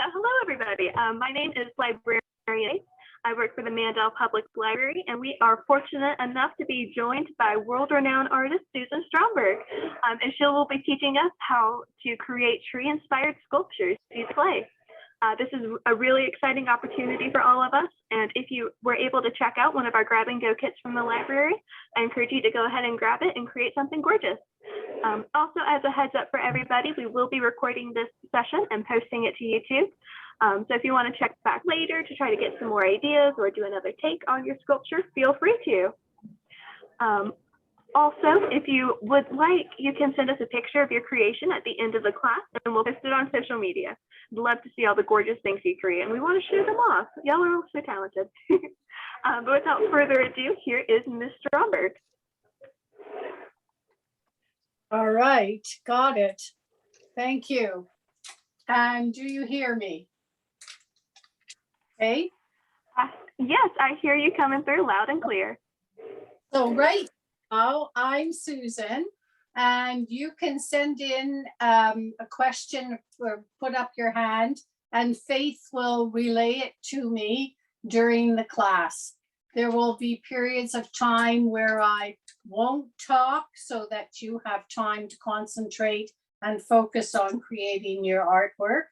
Hello, everybody. My name is Librarian. I work for the Mandel Public Library, and we are fortunate enough to be joined by world-renowned artist Susan Stromberg, and she will be teaching us how to create tree-inspired sculptures using clay. This is a really exciting opportunity for all of us, and if you were able to check out one of our grab-and-go kits from the library, I encourage you to go ahead and grab it and create something gorgeous. Also, as a heads up for everybody, we will be recording this session and posting it to YouTube. So if you want to check back later to try to get some more ideas or do another take on your sculpture, feel free to. Also, if you would like, you can send us a picture of your creation at the end of the class and we'll post it on social media. I'd love to see all the gorgeous things you create and we want to show them off. Y'all are so talented. But without further ado, here is Ms. Stromberg. All right, got it. Thank you. And do you hear me? Okay. Yes, I hear you coming through loud and clear. So right now, I'm Susan, and you can send in a question or put up your hand, and Faith will relay it to me during the class. There will be periods of time where I won't talk so that you have time to concentrate and focus on creating your artwork.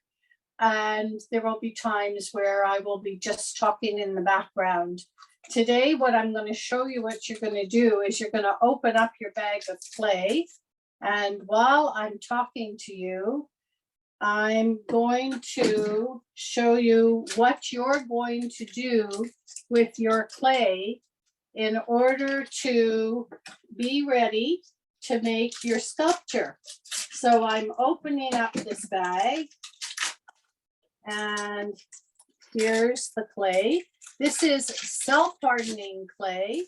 And there will be times where I will be just talking in the background. Today, what I'm going to show you what you're going to do is you're going to open up your bag of clay. And while I'm talking to you, I'm going to show you what you're going to do with your clay in order to be ready to make your sculpture. So I'm opening up this bag and here's the clay. This is self-hardening clay,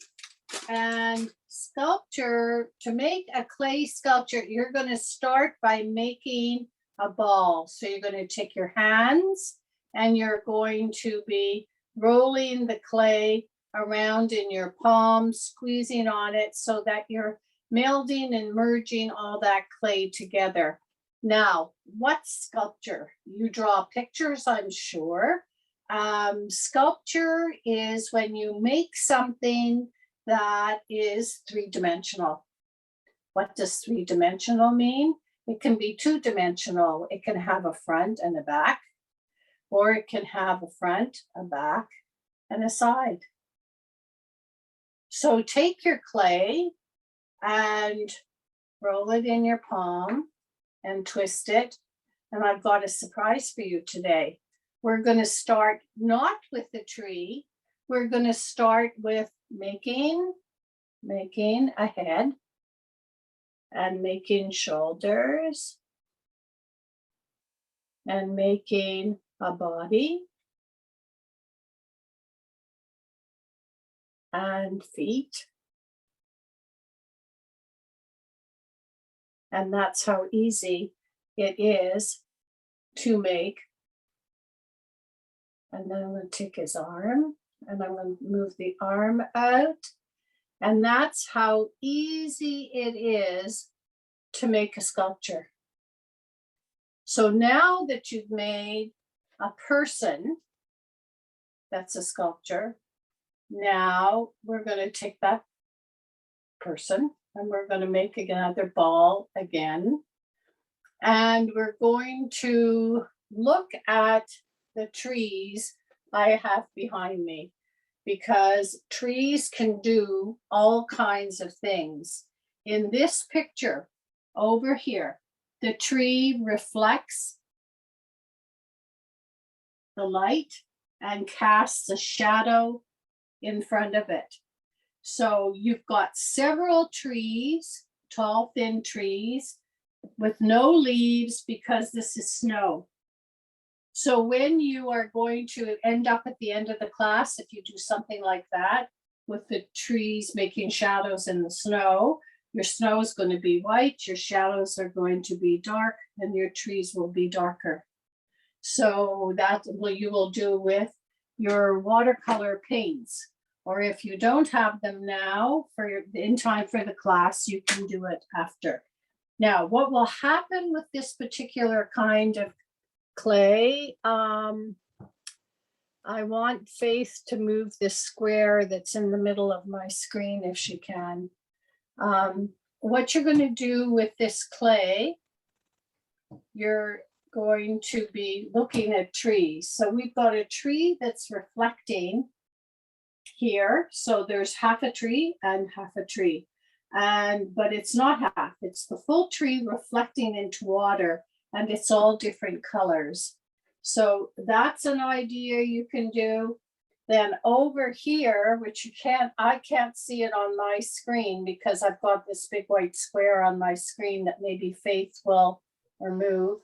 and sculpture, to make a clay sculpture, you're going to start by making a ball. So you're going to take your hands and you're going to be rolling the clay around in your palms, squeezing on it so that you're melding and merging all that clay together. Now, what's sculpture? You draw pictures, I'm sure. Sculpture is when you make something that is three-dimensional. What does three-dimensional mean? It can be two-dimensional. It can have a front and a back, or it can have a front, a back, and a side. So take your clay and roll it in your palm and twist it. And I've got a surprise for you today. We're going to start not with the tree. We're going to start with making a head and making shoulders and making a body and feet. And that's how easy it is to make. And then I'm going to take his arm and I'm going to move the arm out. And that's how easy it is to make a sculpture. So now that you've made a person, that's a sculpture. Now we're going to take that person and we're going to make another ball again. And we're going to look at the trees I have behind me, because trees can do all kinds of things. In this picture over here, the tree reflects the light and casts a shadow in front of it. So you've got several trees, tall, thin trees with no leaves because this is snow. So when you are going to end up at the end of the class, if you do something like that with the trees making shadows in the snow, your snow is going to be white, your shadows are going to be dark, and your trees will be darker. So that's what you will do with your watercolor paints. Or if you don't have them now in time for the class, you can do it after. Now, what will happen with this particular kind of clay. I want Faith to move this square that's in the middle of my screen if she can. What you're going to do with this clay, you're going to be looking at trees. So we've got a tree that's reflecting here. So there's half a tree and half a tree. But it's not half, it's the full tree reflecting into water, and it's all different colors. So that's an idea you can do. Then over here, which I can't see it on my screen because I've got this big white square on my screen that maybe Faith will remove.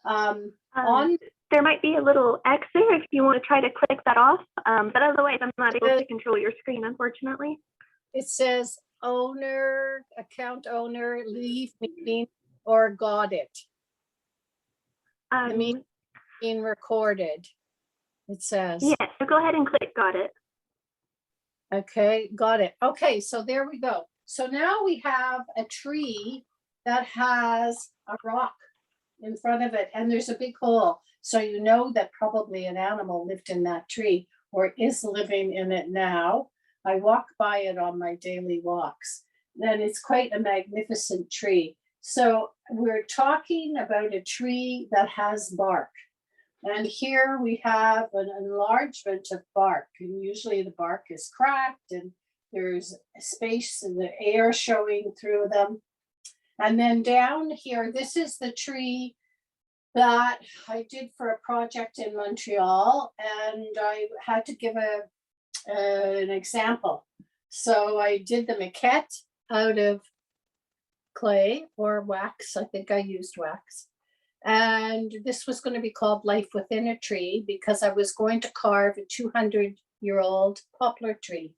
There might be a little X there if you want to try to click that off. But otherwise, I'm not able to control your screen, unfortunately. It says owner, account owner, leave meeting, or got it. The meeting being recorded, it says. Yes, so go ahead and click got it. Okay, got it. Okay, so there we go. So now we have a tree that has a rock in front of it, and there's a big hole. So you know that probably an animal lived in that tree or is living in it now. I walk by it on my daily walks, and it's quite a magnificent tree. So we're talking about a tree that has bark. And here we have an enlargement of bark, and usually the bark is cracked and there's space in the air showing through them. And then down here, this is the tree that I did for a project in Montreal, and I had to give an example. So I did the maquette out of clay or wax. I think I used wax. And this was going to be called Life Within a Tree because I was going to carve a 200-year-old poplar tree,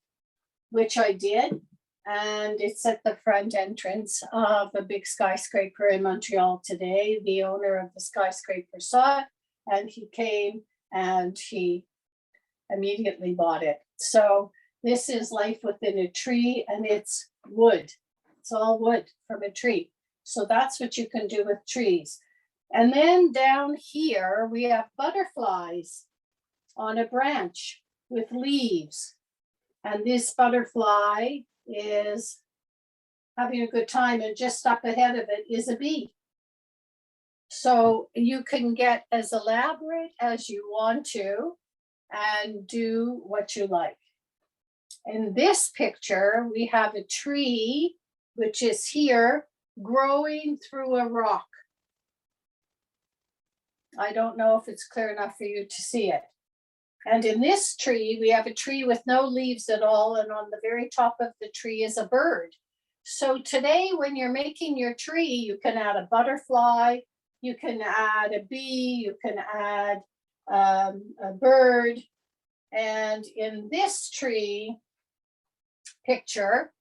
which I did. And it's at the front entrance of a big skyscraper in Montreal today. The owner of the skyscraper saw it, and he came and he immediately bought it. So this is Life Within a Tree, and it's wood. It's all wood from a tree. So that's what you can do with trees. And then down here, we have butterflies on a branch with leaves. And this butterfly is having a good time, and just up ahead of it is a bee. So you can get as elaborate as you want to and do what you like. In this picture, we have a tree, which is here, growing through a rock. I don't know if it's clear enough for you to see it. And in this tree, we have a tree with no leaves at all, and on the very top of the tree is a bird. So today, when you're making your tree, you can add a butterfly, you can add a bee, you can add a bird. And in this tree picture,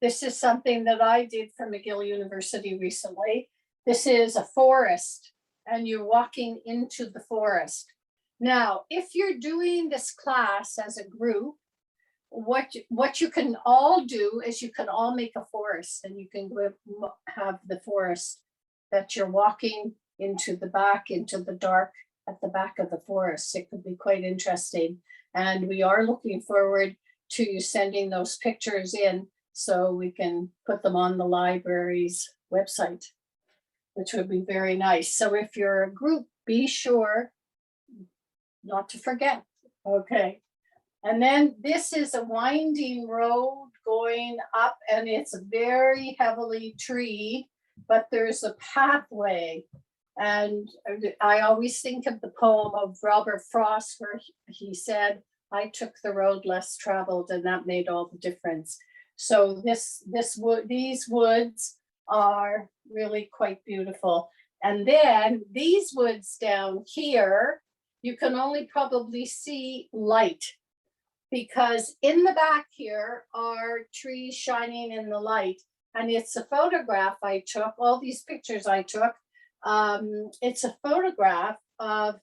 this is something that I did for McGill University recently. This is a forest, and you're walking into the forest. Now, if you're doing this class as a group, what you can all do is you can all make a forest, and you can have the forest that you're walking into the dark at the back of the forest. It could be quite interesting. And we are looking forward to you sending those pictures in so we can put them on the library's website, which would be very nice. So if you're a group, be sure not to forget. Okay. And then this is a winding road going up, and it's very heavily treed, but there's a pathway. And I always think of the poem of Robert Frost where he said, "I took the road less traveled, and that made all the difference." So these woods are really quite beautiful. And then these woods down here, you can only probably see light, because in the back here are trees shining in the light. And it's a photograph I took, all these pictures I took. It's a photograph of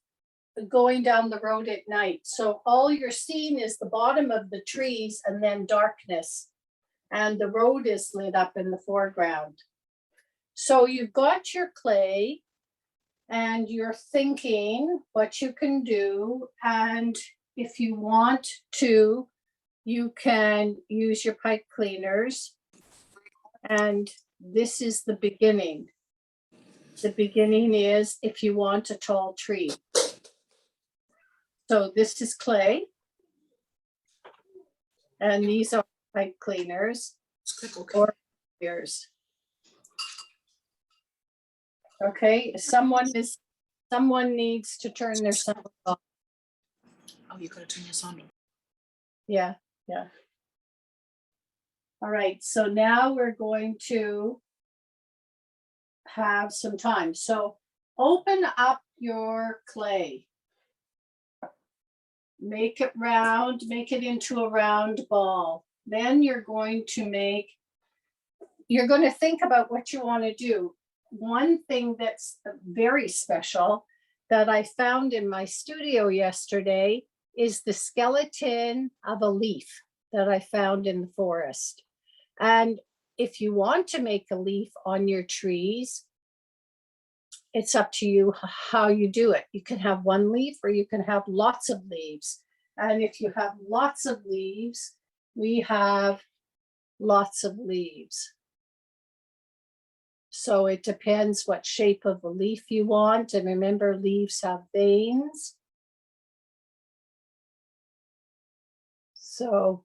going down the road at night. So all you're seeing is the bottom of the trees and then darkness. And the road is lit up in the foreground. So you've got your clay, and you're thinking what you can do. And if you want to, you can use your pipe cleaners. And this is the beginning. The beginning is if you want a tall tree. So this is clay. And these are pipe cleaners or ears. Okay, someone needs to turn their sound off. Oh, you gotta turn your sound off. Yeah. All right, so now we're going to have some time. So open up your clay. Make it round, make it into a round ball. Then you're going to think about what you want to do. One thing that's very special that I found in my studio yesterday is the skeleton of a leaf that I found in the forest. And if you want to make a leaf on your trees, it's up to you how you do it. You can have one leaf or you can have lots of leaves. And if you have lots of leaves, we have lots of leaves. So it depends what shape of a leaf you want. And remember, leaves have veins. So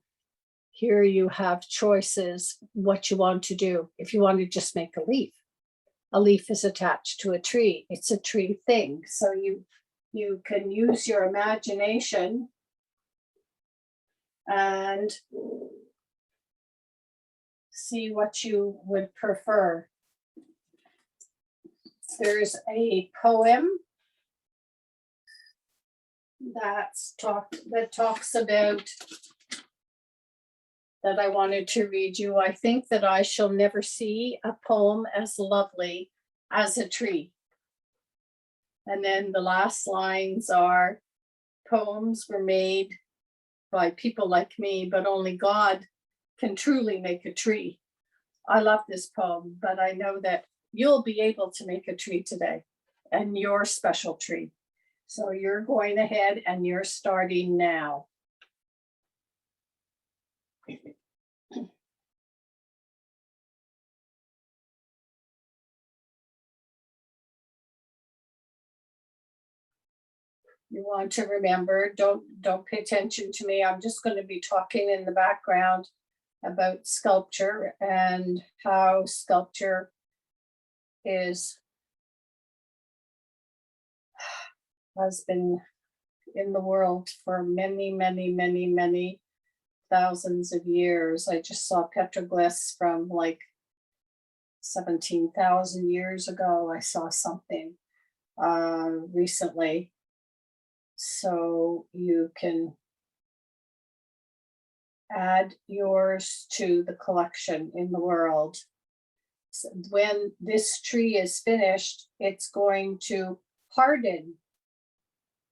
here you have choices, what you want to do. If you want to just make a leaf is attached to a tree. It's a tree thing. So you can use your imagination and see what you would prefer. There's a poem that talks about that I wanted to read you. I think that I shall never see a poem as lovely as a tree. And then the last lines are, poems were made by people like me, but only God can truly make a tree. I love this poem, but I know that you'll be able to make a tree today, and your special tree. So you're going ahead and you're starting now. You want to remember, don't pay attention to me. I'm just going to be talking in the background about sculpture and how sculpture has been in the world for many, many, many, many thousands of years. I just saw petroglyphs from like 17,000 years ago. I saw something recently. So you can add yours to the collection in the world. So when this tree is finished, it's going to harden.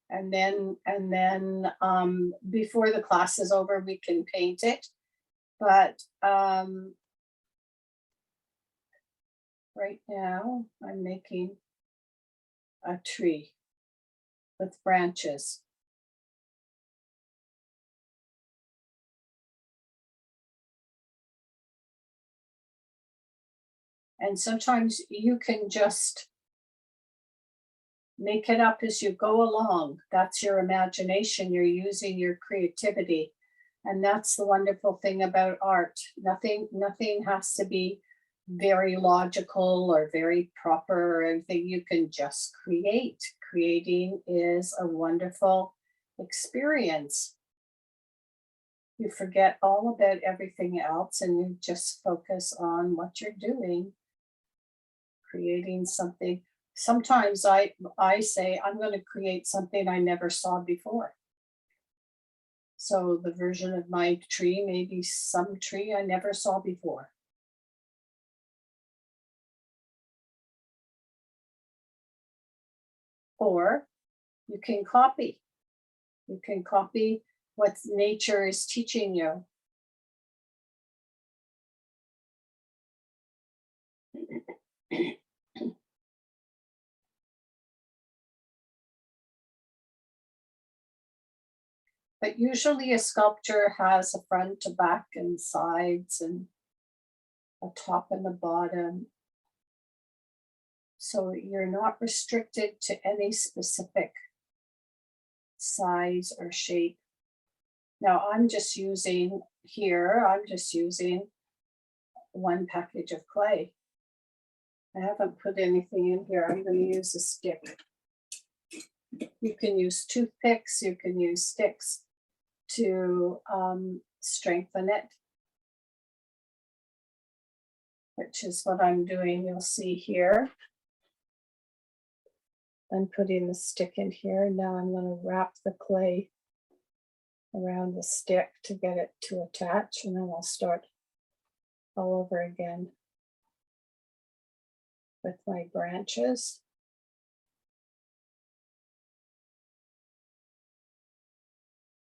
And then before the class is over, we can paint it. But right now I'm making a tree with branches. And sometimes you can just make it up as you go along. That's your imagination. You're using your creativity. And that's the wonderful thing about art. Nothing has to be very logical or very proper or anything. You can just create. Creating is a wonderful experience. You forget all about everything else and you just focus on what you're doing, creating something. Sometimes I say, I'm going to create something I never saw before. So the version of my tree may be some tree I never saw before. Or you can copy. You can copy what nature is teaching you. But usually a sculpture has a front, a back, and sides, and a top and a bottom. So you're not restricted to any specific size or shape. Now I'm just using one package of clay. I haven't put anything in here. I'm going to use a stick. You can use toothpicks, you can use sticks to strengthen it, which is what I'm doing. You'll see here. I'm putting the stick in here, and now I'm going to wrap the clay around the stick to get it to attach, and then I'll start all over again with my branches.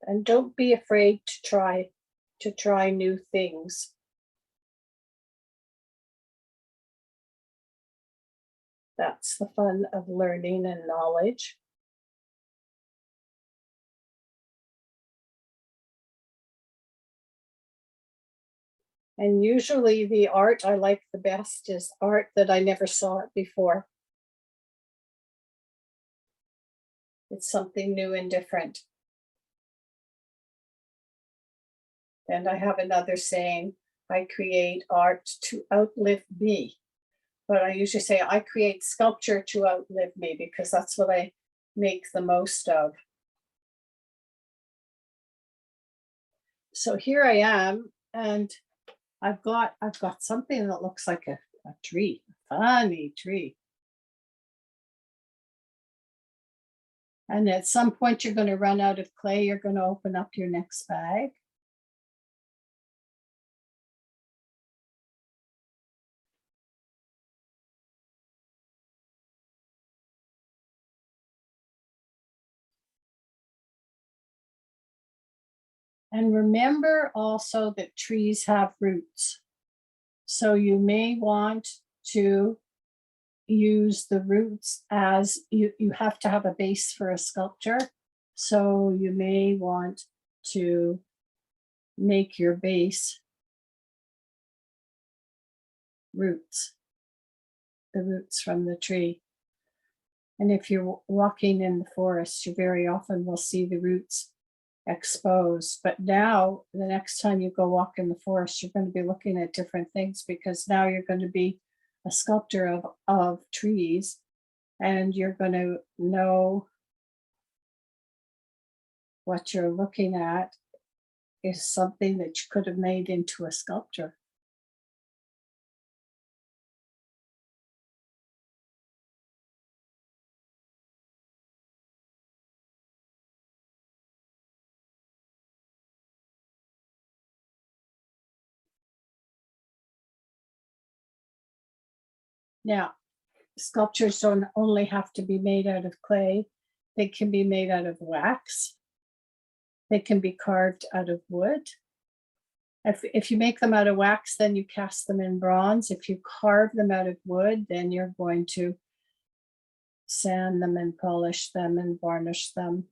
And don't be afraid to try new things. That's the fun of learning and knowledge. And usually the art I like the best is art that I never saw it before. It's something new and different. And I have another saying, I create art to outlive me. But I usually say I create sculpture to outlive me, because that's what I make the most of. So here I am, and I've got something that looks like a tree, a funny tree. And at some point you're going to run out of clay. You're going to open up your next bag. And remember also that trees have roots. So you may want to use the roots as you have to have a base for a sculpture. So you may want to make your base roots, the roots from the tree. And if you're walking in the forest, you very often will see the roots exposed. But now, the next time you go walk in the forest, you're going to be looking at different things, because now you're going to be a sculptor of trees, and you're going to know what you're looking at is something that you could have made into a sculpture. Now, sculptures don't only have to be made out of clay, they can be made out of wax. They can be carved out of wood. If you make them out of wax, then you cast them in bronze. If you carve them out of wood, then you're going to sand them and polish them and varnish them.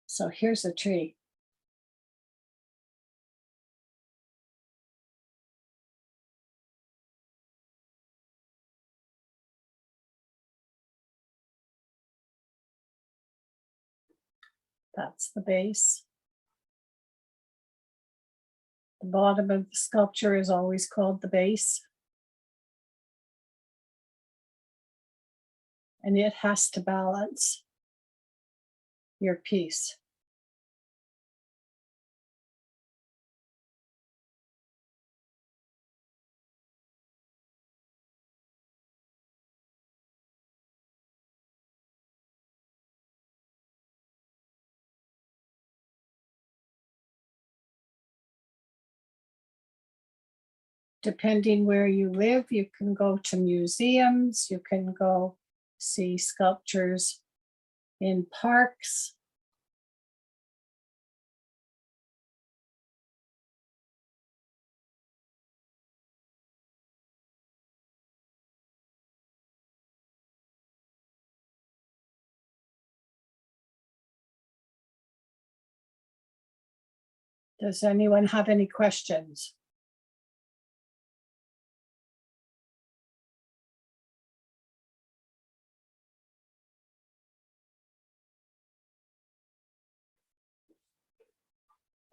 So here's a tree. That's the base. The bottom of the sculpture is always called the base. And it has to balance your piece. Depending where you live, you can go to museums, you can go see sculptures in parks. Does anyone have any questions?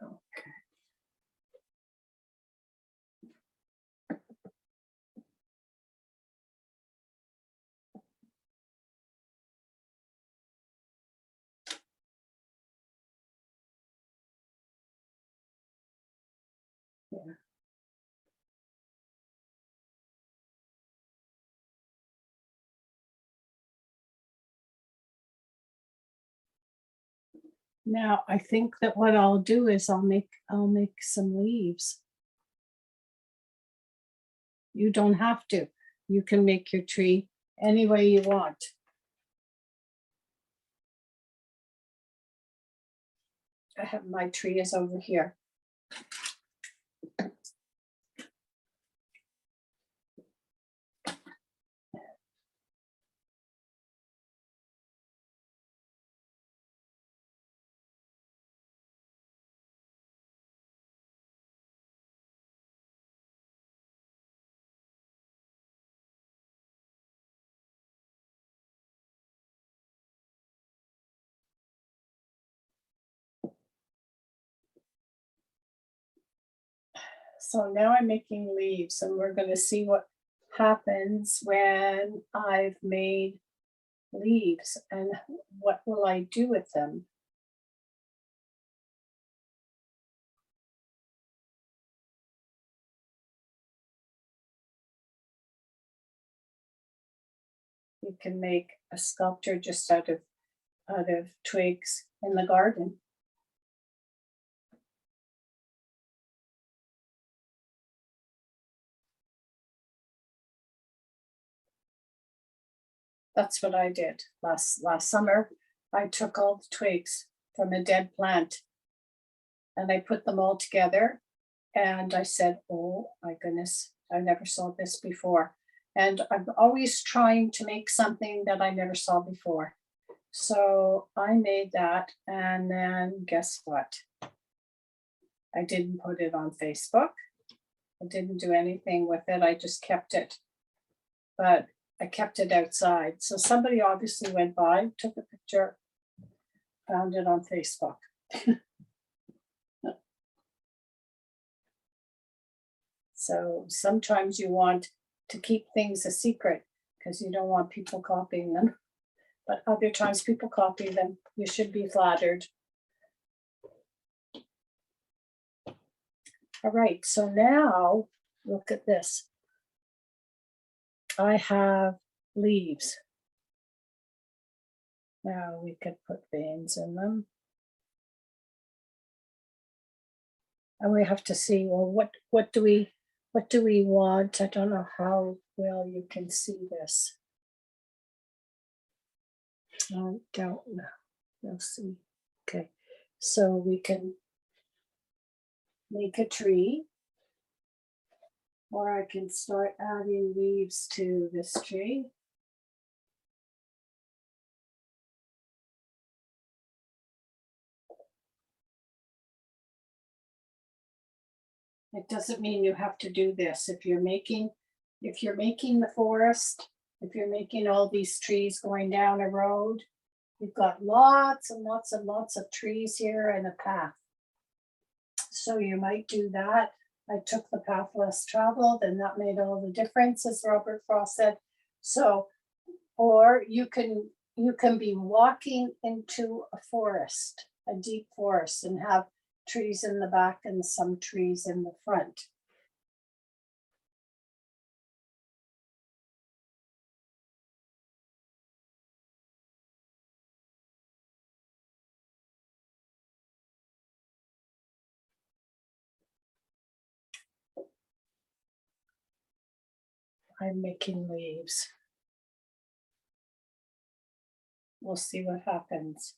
Okay. Yeah. Now, I think that what I'll do is I'll make some leaves. You don't have to. You can make your tree any way you want. I have my tree is over here. So now I'm making leaves, and we're going to see what happens when I've made leaves and what will I do with them. You can make a sculpture just out of twigs in the garden. That's what I did last summer. I took all the twigs from a dead plant and I put them all together. And I said, oh my goodness, I never saw this before. And I'm always trying to make something that I never saw before. So I made that, and then guess what? I didn't put it on Facebook. I didn't do anything with it. I just kept it. But I kept it outside. So somebody obviously went by, took a picture, found it on Facebook. So sometimes you want to keep things a secret because you don't want people copying them. But other times people copy them. You should be flattered. All right, so now look at this. I have leaves. Now we could put veins in them. And we have to see, well, what do we want? I don't know how well you can see this. I don't know. We'll see. Okay, so we can make a tree, or I can start adding leaves to this tree. It doesn't mean you have to do this. If you're making the forest, if you're making all these trees going down a road, you've got lots and lots and lots of trees here and a path. So you might do that. I took the path less traveled, and that made all the difference, as Robert Frost said. So, or you can be walking into a forest, a deep forest, and have trees in the back and some trees in the front. I'm making leaves. We'll see what happens.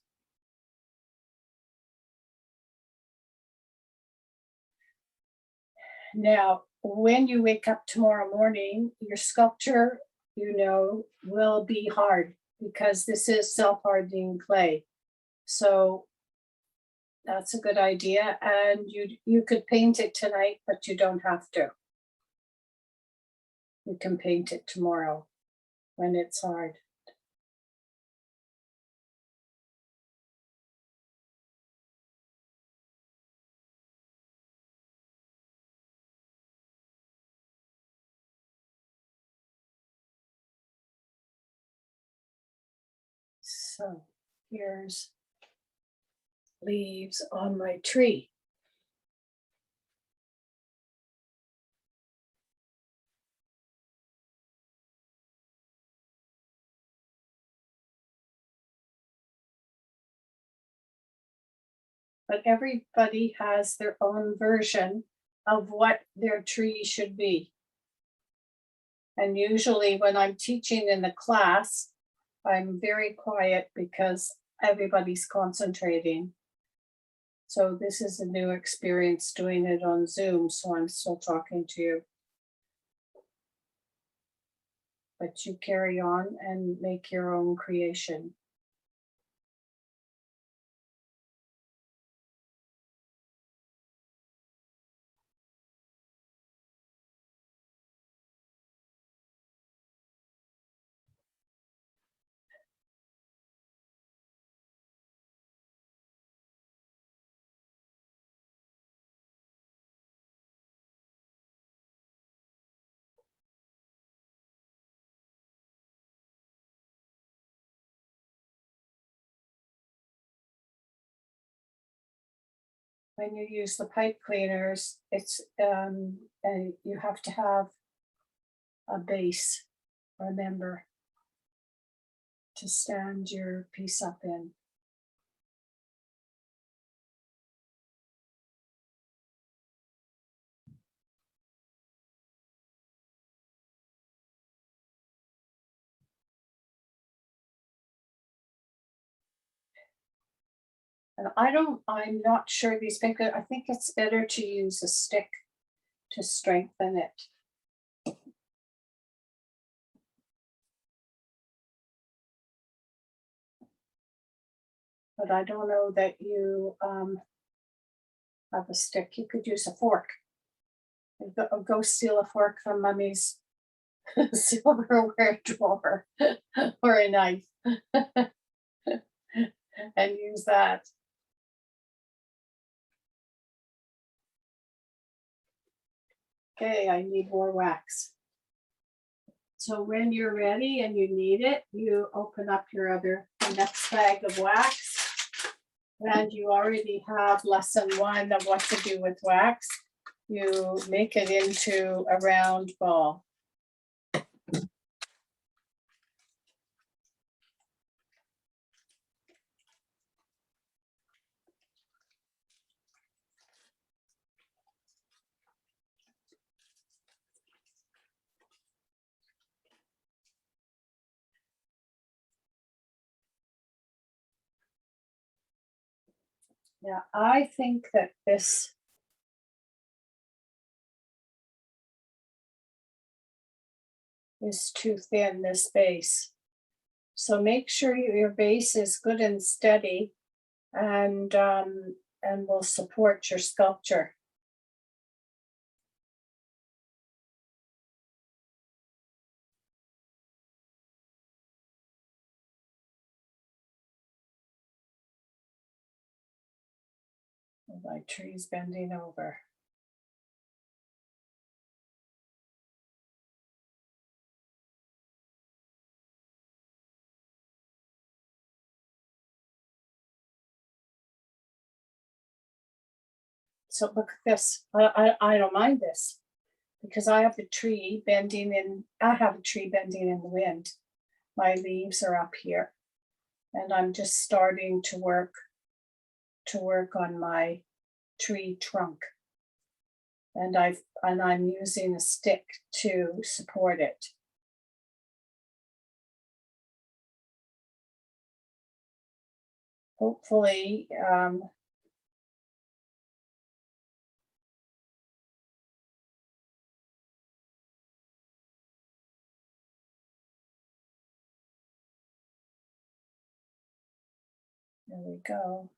Now, when you wake up tomorrow morning, your sculpture, will be hard because this is self-hardening clay. So That's a good idea. And you could paint it tonight, but you don't have to. You can paint it tomorrow when it's hard. So here's leaves on my tree. But everybody has their own version of what their tree should be. And usually when I'm teaching in the class, I'm very quiet because everybody's concentrating. So this is a new experience doing it on Zoom, so I'm still talking to you. But you carry on and make your own creation. When you use the pipe cleaners, it's and you have to have a base, remember, to stand your piece up in. And I'm not sure these because I think it's better to use a stick to strengthen it. But I don't know that you have a stick. You could use a fork. Go steal a fork from Mummy's silverware drawer or a knife and use that. Okay, I need more wax. So when you're ready and you need it, you open up the next bag of wax. And you already have lesson 1 of what to do with wax. You make it into a round ball. Yeah, I think that this is too thin, this base. So make sure your base is good and steady and will support your sculpture. My tree's bending over. So look at this. I don't mind this because I have a tree bending in. I have a tree bending in the wind. My leaves are up here, and I'm just starting to work on my tree trunk. And I'm using a stick to support it. Hopefully, there we go.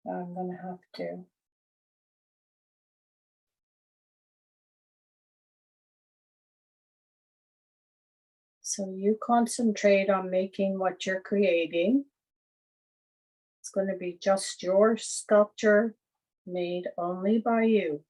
I'm gonna have to. So you concentrate on making what you're creating. It's going to be just your sculpture made only by you.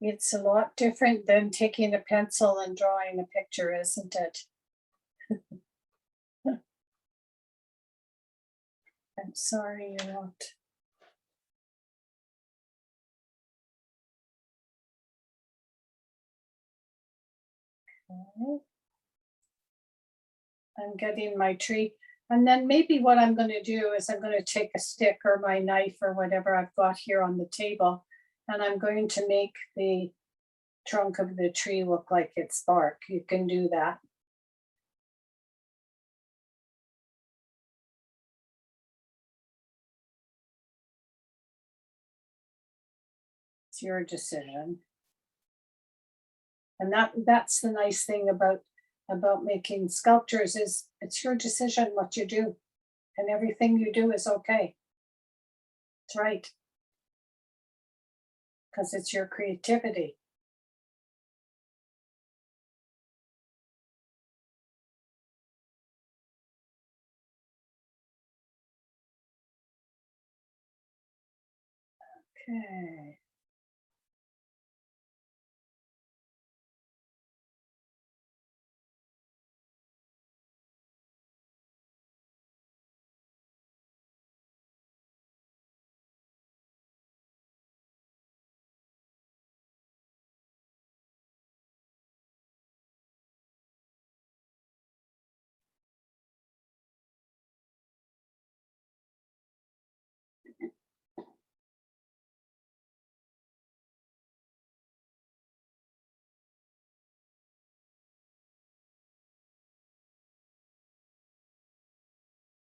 It's a lot different than taking a pencil and drawing a picture, isn't it? I'm sorry you're not. Okay. I'm getting my tree. And then maybe what I'm going to do is I'm going to take a stick or my knife or whatever I've got here on the table, and I'm going to make the trunk of the tree look like it's bark. You can do that. It's your decision. And that's the nice thing about making sculptures is it's your decision what you do, and everything you do is okay. It's right. Because it's your creativity. Okay.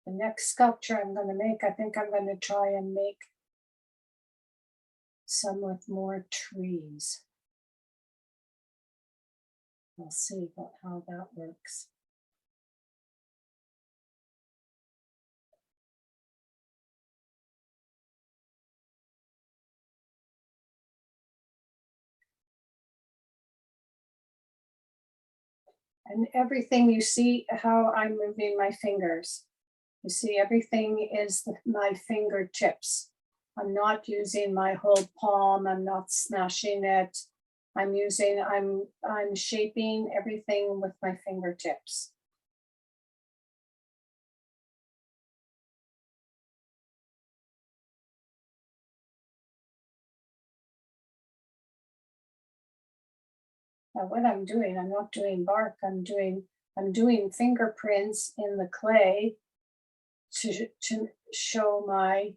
The next sculpture I'm going to make, I think I'm going to try and make some with more trees. We'll see how that works. And everything you see how I'm moving my fingers. You see, everything is my fingertips. I'm not using my whole palm. I'm not smashing it. I'm shaping everything with my fingertips. Now what I'm doing, I'm not doing bark. I'm doing fingerprints in the clay to show my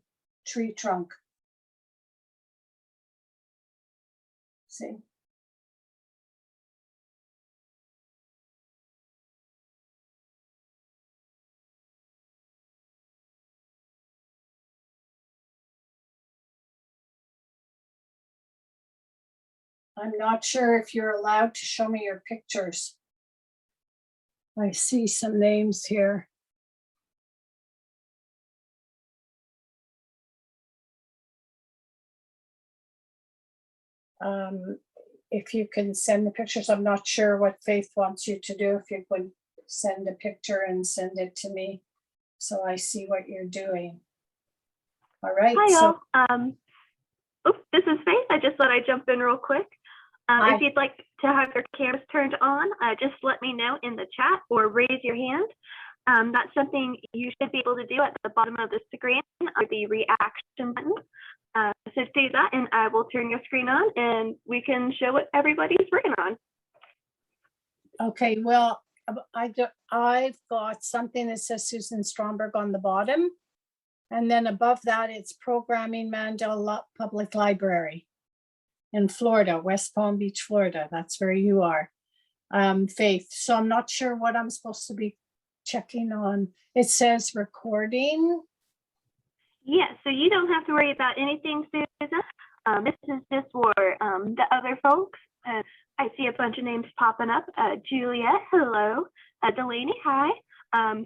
tree trunk. See? I'm not sure if you're allowed to show me your pictures. I see some names here. If you can send the pictures, I'm not sure what Faith wants you to do. If you could send a picture and send it to me so I see what you're doing. All right. Hi, so y'all. This is Faith. I just thought I'd jump in real quick. If you'd like to have your cameras turned on, just let me know in the chat or raise your hand. That's something you should be able to do at the bottom of the screen or the reaction button. So do that and I will turn your screen on and we can show what everybody's working on. Okay, well, I've got something that says Susan Stromberg on the bottom. And then above that, it's Programming Mandel Public Library in Florida, West Palm Beach, Florida. That's where you are. Faith. So I'm not sure what I'm supposed to be checking on. It says recording. Yeah, so you don't have to worry about anything, Susan. This is just for the other folks. I see a bunch of names popping up. Juliet, hello. Delaney, hi.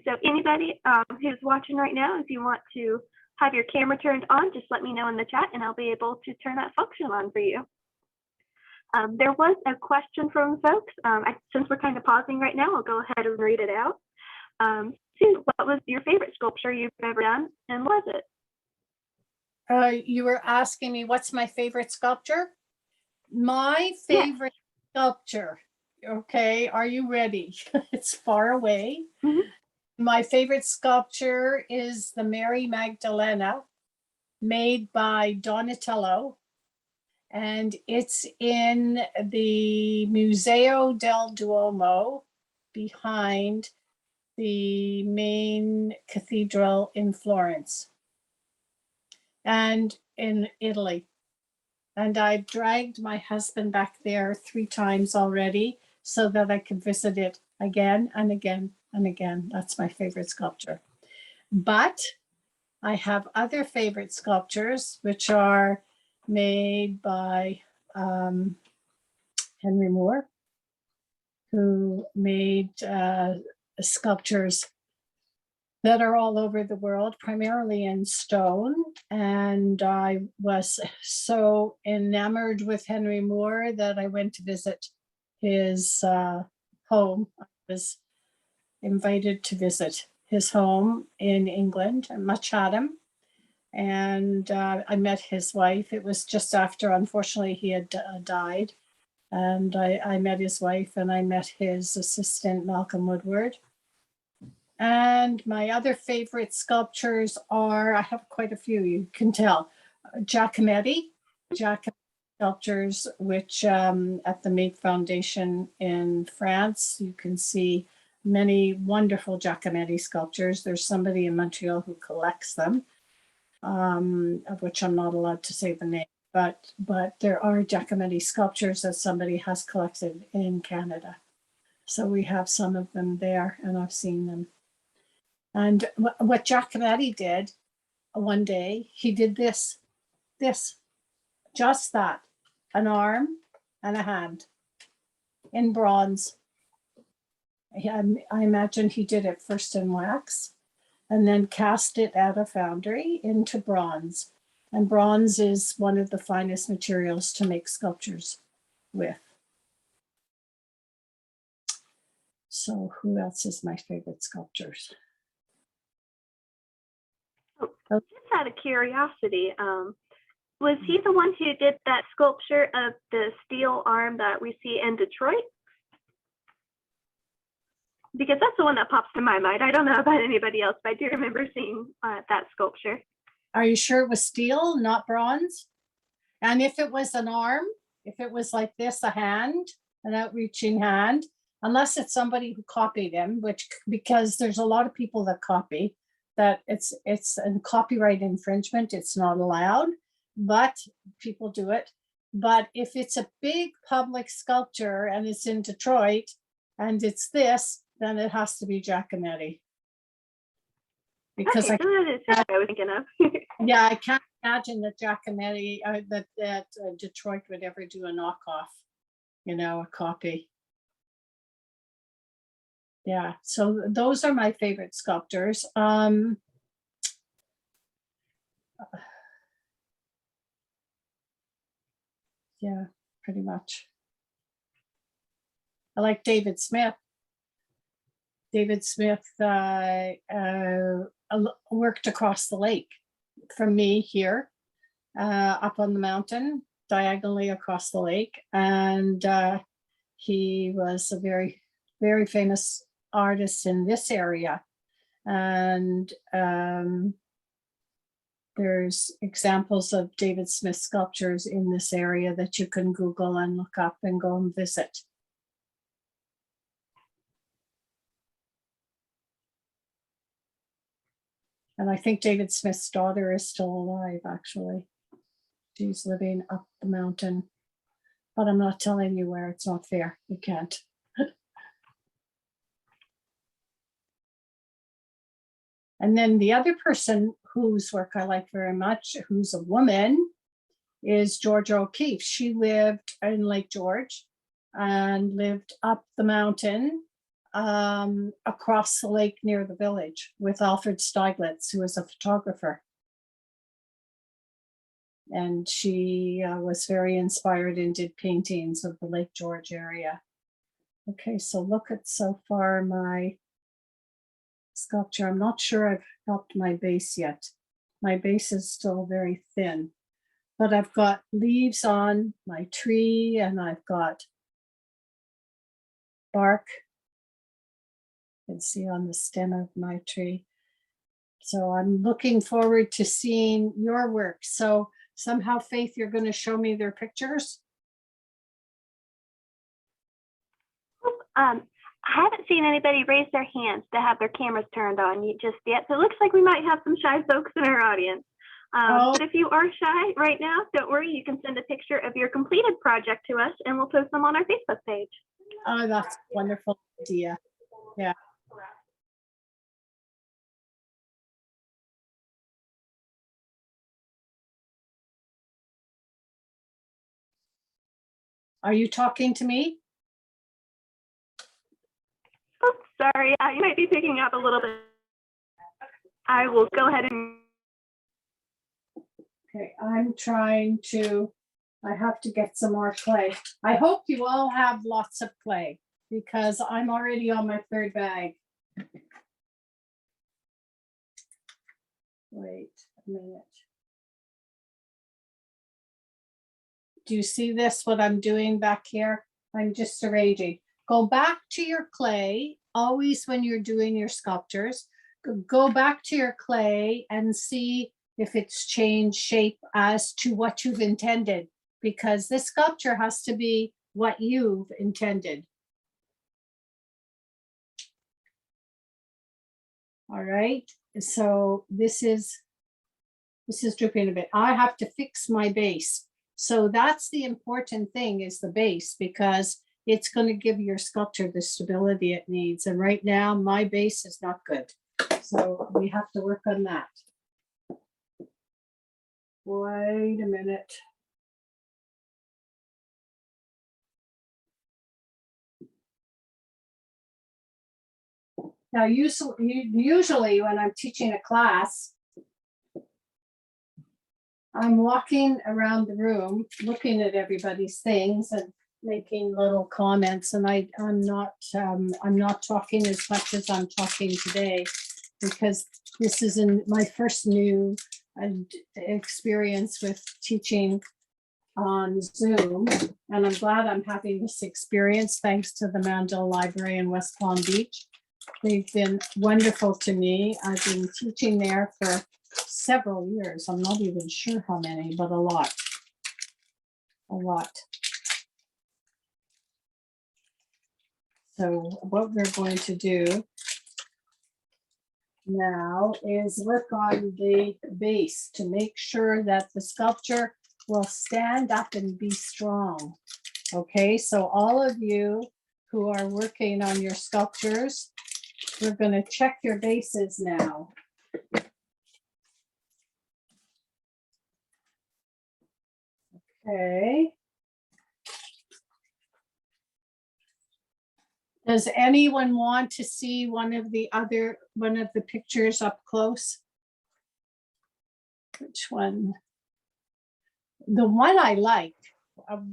So anybody who's watching right now, if you want to have your camera turned on, just let me know in the chat and I'll be able to turn that function on for you. There was a question from folks. Since we're kind of pausing right now, I'll go ahead and read it out. Sue, what was your favorite sculpture you've ever done and was it? You were asking me what's my favorite sculpture? My favorite sculpture. Okay, are you ready? It's far away. My favorite sculpture is the Mary Magdalena made by Donatello. And it's in the Museo del Duomo behind the main cathedral in Florence and in Italy. And I've dragged my husband back there 3 times already so that I can visit it again and again and again. That's my favorite sculpture. But I have other favorite sculptures, which are made by Henry Moore, who made sculptures that are all over the world, primarily in stone. And I was so enamored with Henry Moore that I went to visit his home. I was invited to visit his home in England, at Matchatham. And I met his wife. It was just after, unfortunately, he had died. And I met his wife and I met his assistant, Malcolm Woodward. And my other favorite sculptures are, I have quite a few, you can tell. Giacometti sculptures, which at the Make Foundation in France, you can see many wonderful Giacometti sculptures. There's somebody in Montreal who collects them, of which I'm not allowed to say the name, but there are Giacometti sculptures that somebody has collected in Canada. So we have some of them there and I've seen them. And what Giacometti did one day, he did this, just that, an arm and a hand in bronze. I imagine he did it first in wax and then cast it at a foundry into bronze. And bronze is one of the finest materials to make sculptures with. So who else is my favorite sculptors? Just out of curiosity, was he the one who did that sculpture of the steel arm that we see in Detroit? Because that's the one that pops to my mind. I don't know about anybody else, but I do remember seeing that sculpture. Are you sure it was steel, not bronze? And if it was an arm, if it was like this, a hand, an outreaching hand, unless it's somebody who copied him, which, because there's a lot of people that copy, that it's a copyright infringement, it's not allowed, but people do it. But if it's a big public sculpture and it's in Detroit and it's this, then it has to be Giacometti. Because okay, so that is what I was thinking of. yeah, I can't imagine that Giacometti, that Detroit would ever do a knockoff, you know, a copy. Yeah, so those are my favorite sculptors. Yeah, pretty much. I like David Smith. David Smith worked across the lake from me here, up on the mountain, diagonally across the lake. And he was a very, very famous artist in this area. And there's examples of David Smith sculptures in this area that you can Google and look up and go and visit. And I think David Smith's daughter is still alive, actually. She's living up the mountain, but I'm not telling you where. It's not fair. You can't. And then the other person whose work I like very much, who's a woman, is Georgia O'Keeffe. She lived in Lake George and lived up the mountain across the lake near the village with Alfred Stieglitz, who was a photographer. And she was very inspired and did paintings of the Lake George area. Okay, so look at so far my sculpture. I'm not sure I've helped my base yet. My base is still very thin, but I've got leaves on my tree and I've got bark. You can see on the stem of my tree. So I'm looking forward to seeing your work. So somehow, Faith, you're going to show me their pictures? I haven't seen anybody raise their hands to have their cameras turned on just yet. So it looks like we might have some shy folks in our audience. But if you are shy right now, don't worry. You can send a picture of your completed project to us and we'll post them on our Facebook page. Oh, that's a wonderful idea. Yeah. Are you talking to me? Oh, sorry. You might be picking up a little bit. I will go ahead and. Okay, I'm trying to, I have to get some more clay. I hope you all have lots of clay because I'm already on my third bag. Wait a minute. Do you see this, what I'm doing back here? I'm just arranging. Go back to your clay, always when you're doing your sculptures, go back to your clay and see if it's changed shape as to what you've intended, because this sculpture has to be what you've intended. All right, so this is dripping a bit. I have to fix my base. So that's the important thing, is the base, because it's going to give your sculpture the stability it needs. And right now my base is not good. So we have to work on that. Wait a minute. Now, usually when I'm teaching a class, I'm walking around the room, looking at everybody's things and making little comments. And I'm not talking as much as I'm talking today, because this is my first new experience with teaching on Zoom. And I'm glad I'm having this experience thanks to the Mandel Library in West Palm Beach. They've been wonderful to me. I've been teaching there for several years. I'm not even sure how many, but a lot. So what we're going to do now is work on the base to make sure that the sculpture will stand up and be strong. Okay, so all of you who are working on your sculptures, we're going to check your bases now. Okay. Does anyone want to see one of the pictures up close? Which one? The one I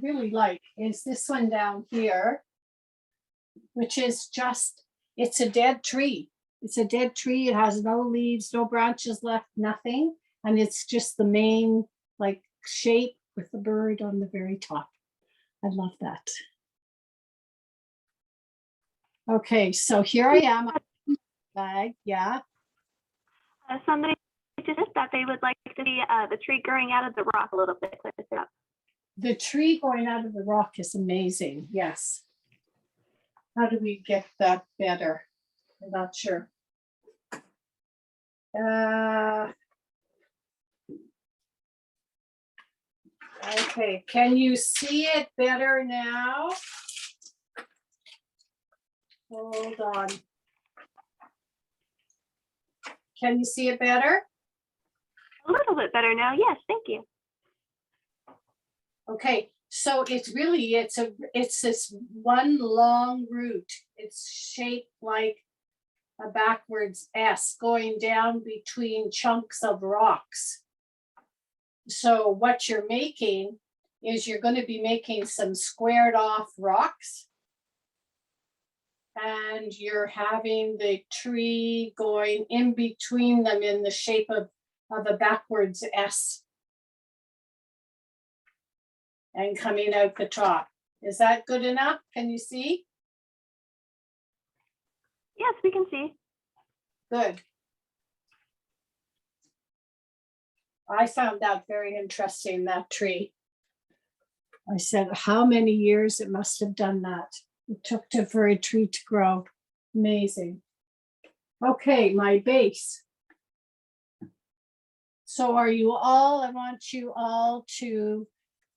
really like is this one down here, which is just, it's a dead tree. It's a dead tree. It has no leaves, no branches left, nothing. And it's just the main like shape with the bird on the very top. I love that. Okay, so here I am. Bag, yeah. Somebody just that they would like to see the tree growing out of the rock a little bit closer up. The tree going out of the rock is amazing. Yes. How do we get that better? I'm not sure. Okay, can you see it better now? Hold on. Can you see it better? A little bit better now. Yes, thank you. Okay, so it's really, it's this one long root. It's shaped like a backwards S going down between chunks of rocks. So what you're making is you're going to be making some squared off rocks. And you're having the tree going in between them in the shape of a backwards S. And coming out the top. Is that good enough? Can you see? Yes, we can see. Good. I found that very interesting, that tree. I said, how many years it must have done that. It took for a tree to grow. Amazing. Okay, my base. So are you all, I want you all to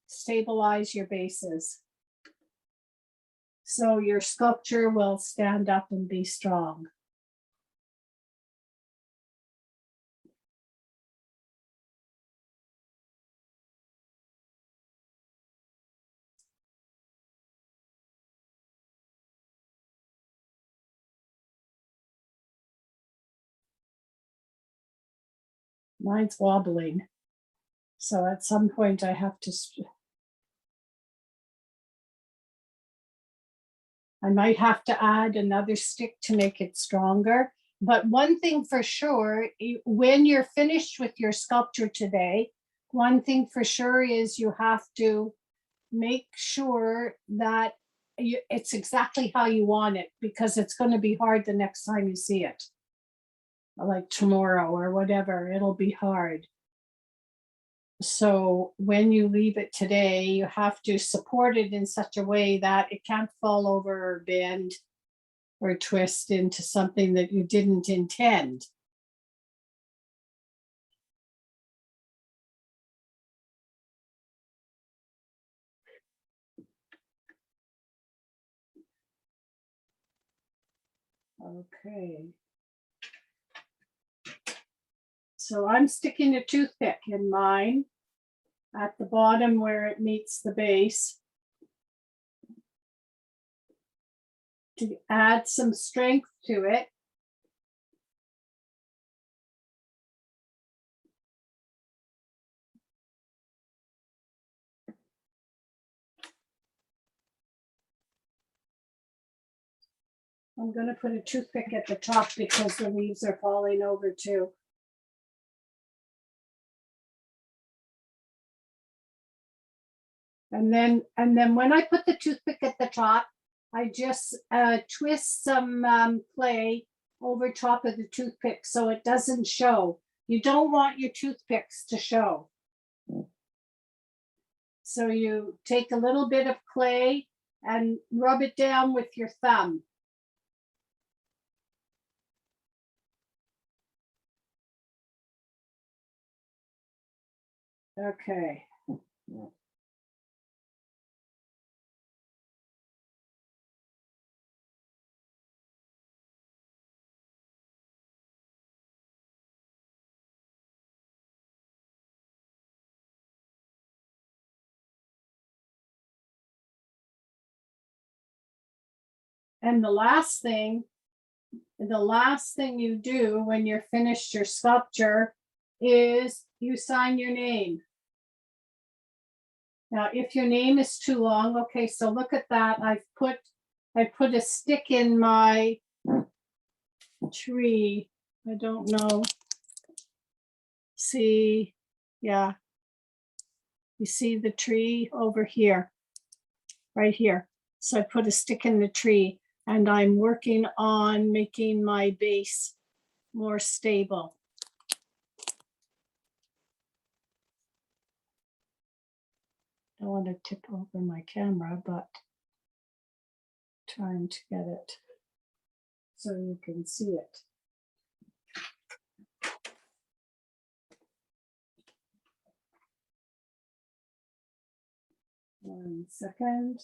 stabilize your bases. So your sculpture will stand up and be strong. Mine's wobbling. So at some point I have to, I might have to add another stick to make it stronger. But one thing for sure, when you're finished with your sculpture today, one thing for sure is you have to make sure that it's exactly how you want it, because it's going to be hard the next time you see it. Like tomorrow or whatever, it'll be hard. So when you leave it today, you have to support it in such a way that it can't fall over or bend or twist into something that you didn't intend. Okay. So I'm sticking a toothpick in mine at the bottom where it meets the base to add some strength to it. I'm going to put a toothpick at the top because the leaves are falling over too. And then when I put the toothpick at the top, I just twist some clay over top of the toothpick so it doesn't show. You don't want your toothpicks to show. So you take a little bit of clay and rub it down with your thumb. Okay. And the last thing you do when you're finished your sculpture is you sign your name. Now, if your name is too long, okay, so look at that. I put a stick in my tree. I don't know. See, yeah. You see the tree over here, right here. So I put a stick in the tree and I'm working on making my base more stable. I don't want to tip over my camera, but trying to get it so you can see it. One second.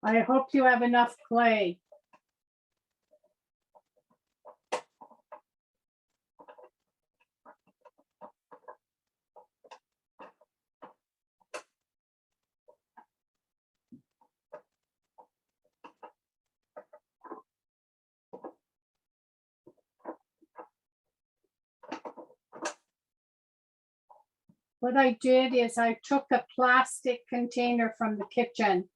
I hope you have enough clay. What I did is I took a plastic container from the kitchen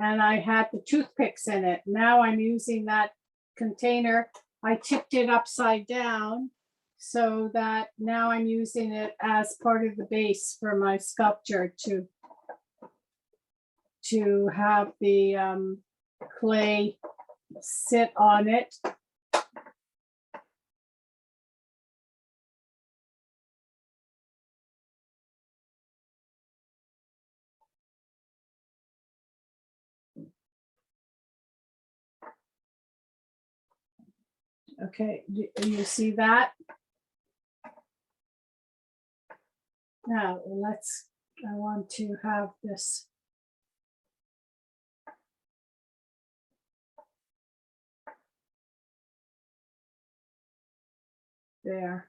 and I had the toothpicks in it. Now I'm using that container. I tipped it upside down so that now I'm using it as part of the base for my sculpture to have the clay sit on it. Okay, do you see that? Now I want to have this. There.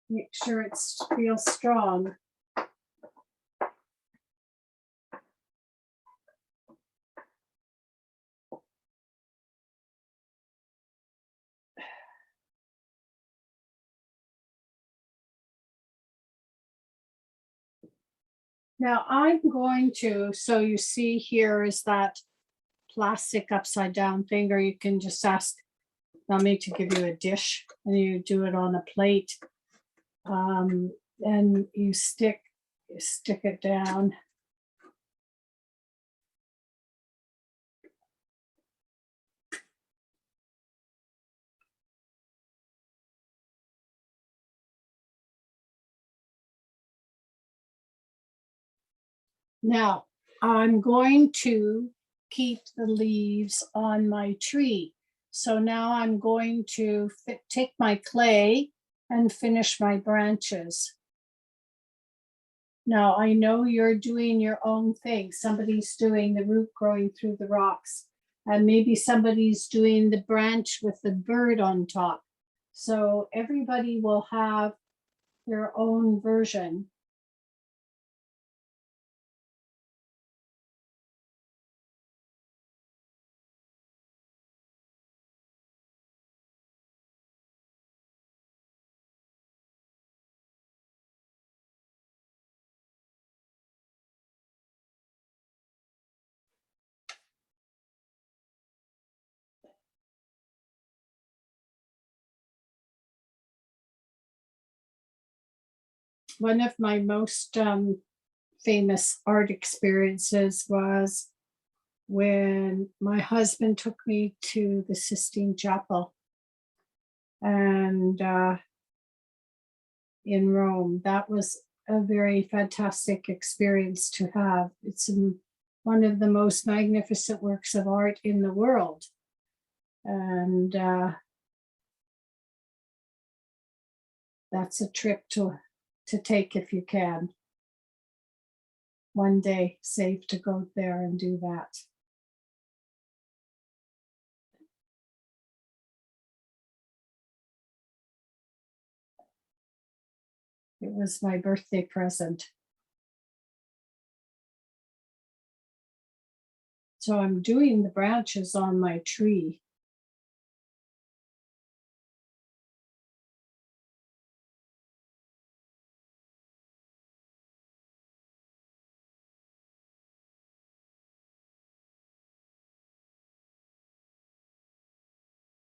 Make sure it feels strong. Now I'm going to, so you see here is that plastic upside down thing, or you can just ask Mommy to give you a dish and you do it on a plate. And you stick it down. Now I'm going to keep the leaves on my tree. So now I'm going to take my clay and finish my branches. Now I know you're doing your own thing. Somebody's doing the root growing through the rocks, and maybe somebody's doing the branch with the bird on top. So everybody will have their own version. One of my most famous art experiences was when my husband took me to the Sistine Chapel and in Rome. That was a very fantastic experience to have. It's one of the most magnificent works of art in the world. And that's a trip to take if you can. One day, save to go there and do that. It was my birthday present. So I'm doing the branches on my tree.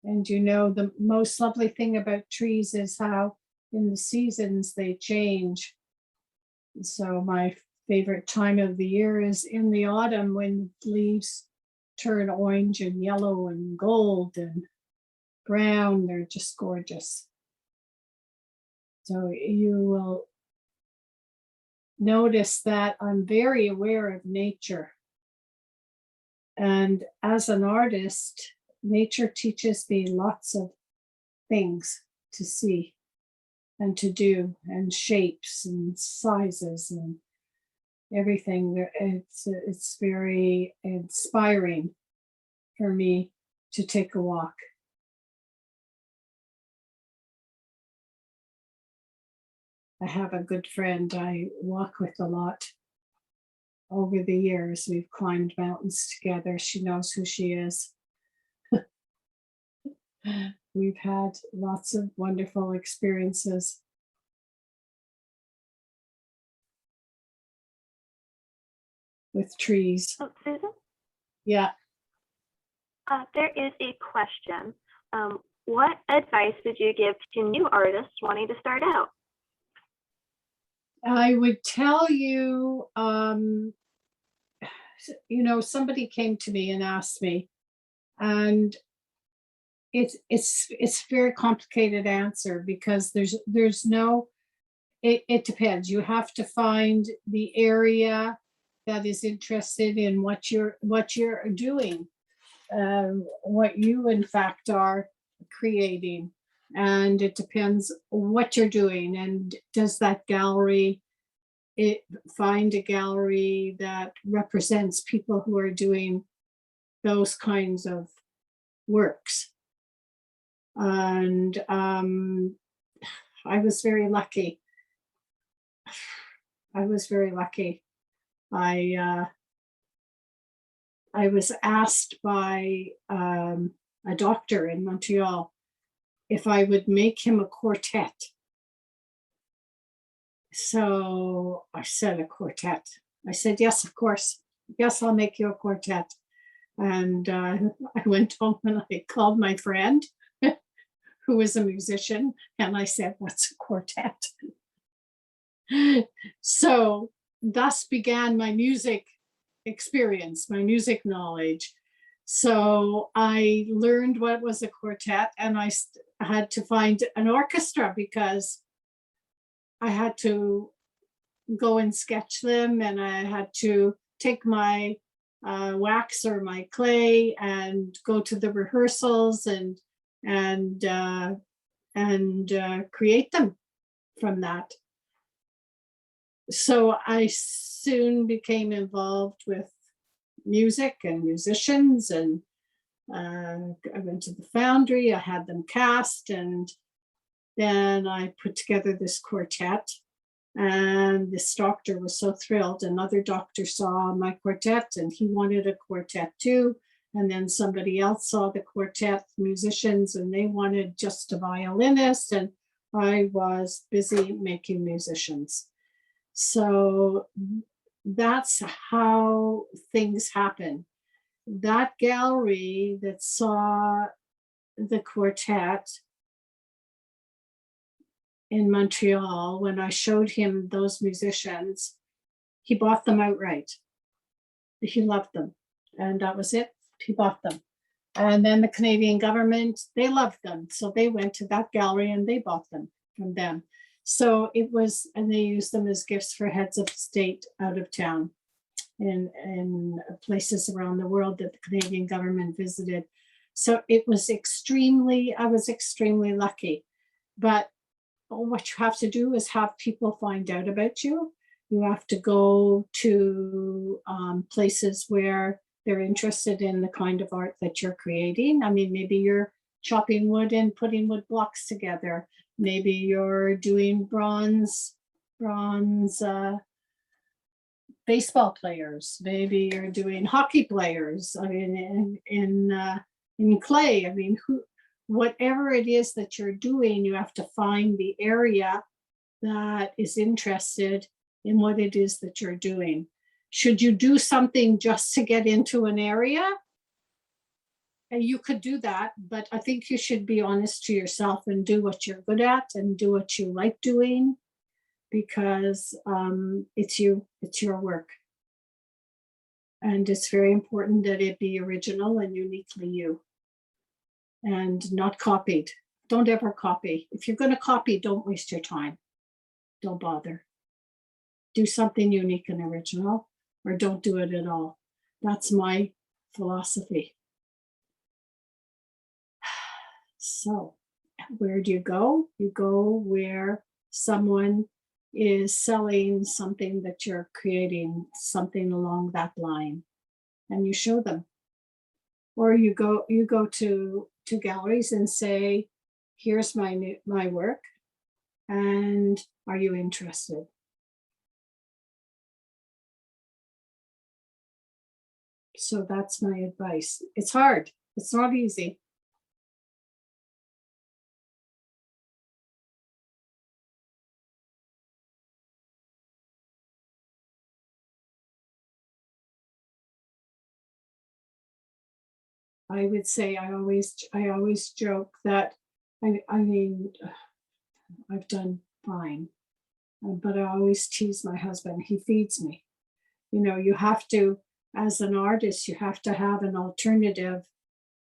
And you know, the most lovely thing about trees is how in the seasons they change. So my favorite time of the year is in the autumn when leaves turn orange and yellow and gold and brown. They're just gorgeous. So you will notice that I'm very aware of nature. And as an artist, nature teaches me lots of things to see and to do, and shapes and sizes and everything. It's very inspiring for me to take a walk. I have a good friend I walk with a lot. Over the years, we've climbed mountains together. She knows who she is. We've had lots of wonderful experiences. With trees. Oh, Susan? Yeah. There is a question. What advice would you give to new artists wanting to start out? I would tell you, somebody came to me and asked me, and it's a very complicated answer, because there's no, it depends. You have to find the area that is interested in what you're doing, what you in fact are creating. And it depends what you're doing, and does that gallery find a gallery that represents people who are doing those kinds of works. And I was very lucky. I was asked by a doctor in Montreal if I would make him a quartet. So I said, a quartet. I said, yes, of course. Yes, I'll make you a quartet. And I went home and I called my friend who was a musician, and I said, what's a quartet? So thus began my music experience, my music knowledge. So I learned what was a quartet, and I had to find an orchestra, because I had to go and sketch them, and I had to take my wax or my clay and go to the rehearsals and create them from that. So I soon became involved with music and musicians, and I went to the foundry. I had them cast, and then I put together this quartet. And this doctor was so thrilled. Another doctor saw my quartet, and he wanted a quartet too. And then somebody else saw the quartet musicians, and they wanted just a violinist. And I was busy making musicians. So that's how things happen. That gallery that saw the quartet in Montreal, when I showed him those musicians, he bought them outright. He loved them, and that was it. He bought them. And then the Canadian government, they loved them. So they went to that gallery and they bought them from them. So it was, and they used them as gifts for heads of state out of town in places around the world that the Canadian government visited. So it was I was extremely lucky. But what you have to do is have people find out about you. You have to go to places where they're interested in the kind of art that you're creating. I mean, maybe you're chopping wood and putting wood blocks together. Maybe you're doing bronze baseball players. Maybe you're doing hockey players. I mean, in clay. I mean, whatever it is that you're doing, you have to find the area that is interested in what it is that you're doing. Should you do something just to get into an area? And you could do that, but I think you should be honest to yourself and do what you're good at and do what you like doing, because it's your work. And it's very important that it be original and uniquely you, and not copied. Don't ever copy. If you're going to copy, don't waste your time. Don't bother. Do something unique and original, or don't do it at all. That's my philosophy. So where do you go? You go where someone is selling something that you're creating, something along that line, and you show them. Or you go to galleries and say, here's my work, and are you interested? So that's my advice. It's hard. It's not easy. I would say I always joke that I mean I've done fine, but I always tease my husband. He feeds me. You know, you have to, as an artist, you have to have an alternative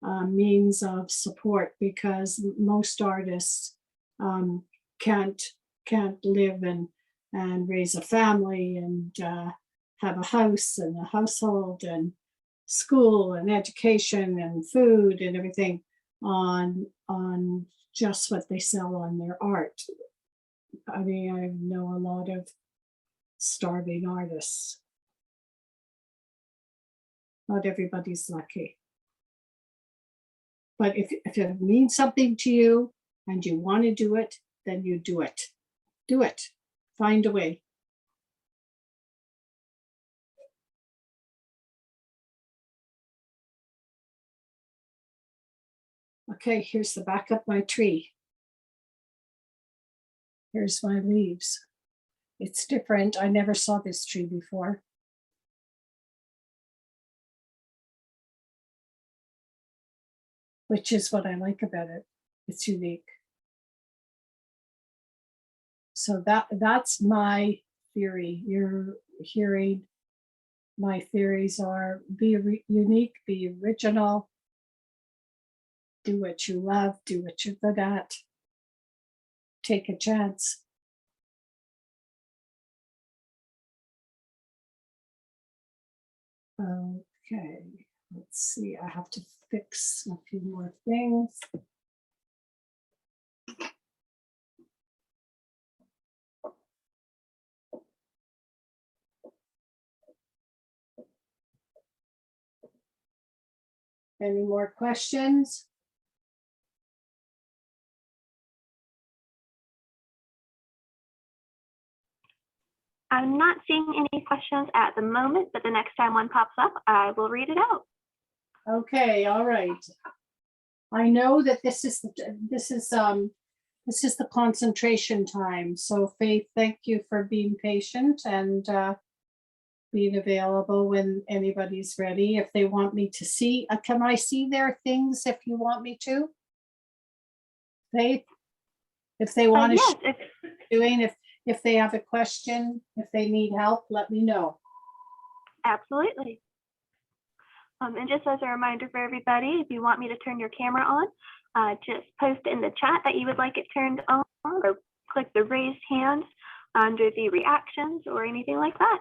means of support, because most artists um, can't live and raise a family and have a house and a household and school and education and food and everything on just what they sell on their art. I mean, I know a lot of starving artists. Not everybody's lucky. But if it means something to you and you want to do it, then you do it. Do it. Find a way. Okay, here's the back of my tree. Here's my leaves. It's different. I never saw this tree before. Which is what I like about it. It's unique. So that's my theory. You're hearing my theories are be unique, be original, do what you love, do what you're good at, take a chance. Okay, let's see, I have to fix a few more things. Any more questions? I'm not seeing any questions at the moment, but the next time one pops up, I will read it out. Okay, all right. I know that this is the concentration time. So Faith, thank you for being patient and being available when anybody's ready. If they want me to see, can I see their things if you want me to? Faith, if they want to Yes, doing, if they have a question, if they need help, let me know. absolutely. And just as a reminder for everybody, if you want me to turn your camera on, just post in the chat that you would like it turned on, or click the raised hand under the reactions or anything like that.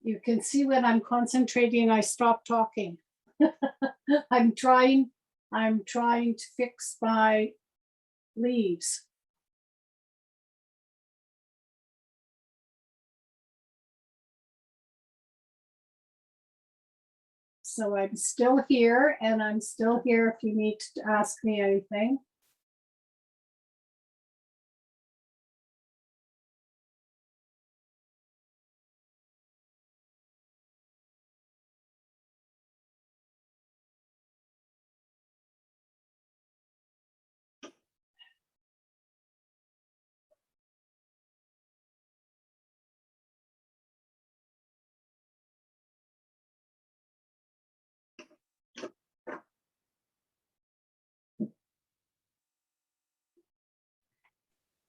You can see when I'm concentrating, I stop talking. I'm trying to fix my leaves. So I'm still here, and I'm still here if you need to ask me anything.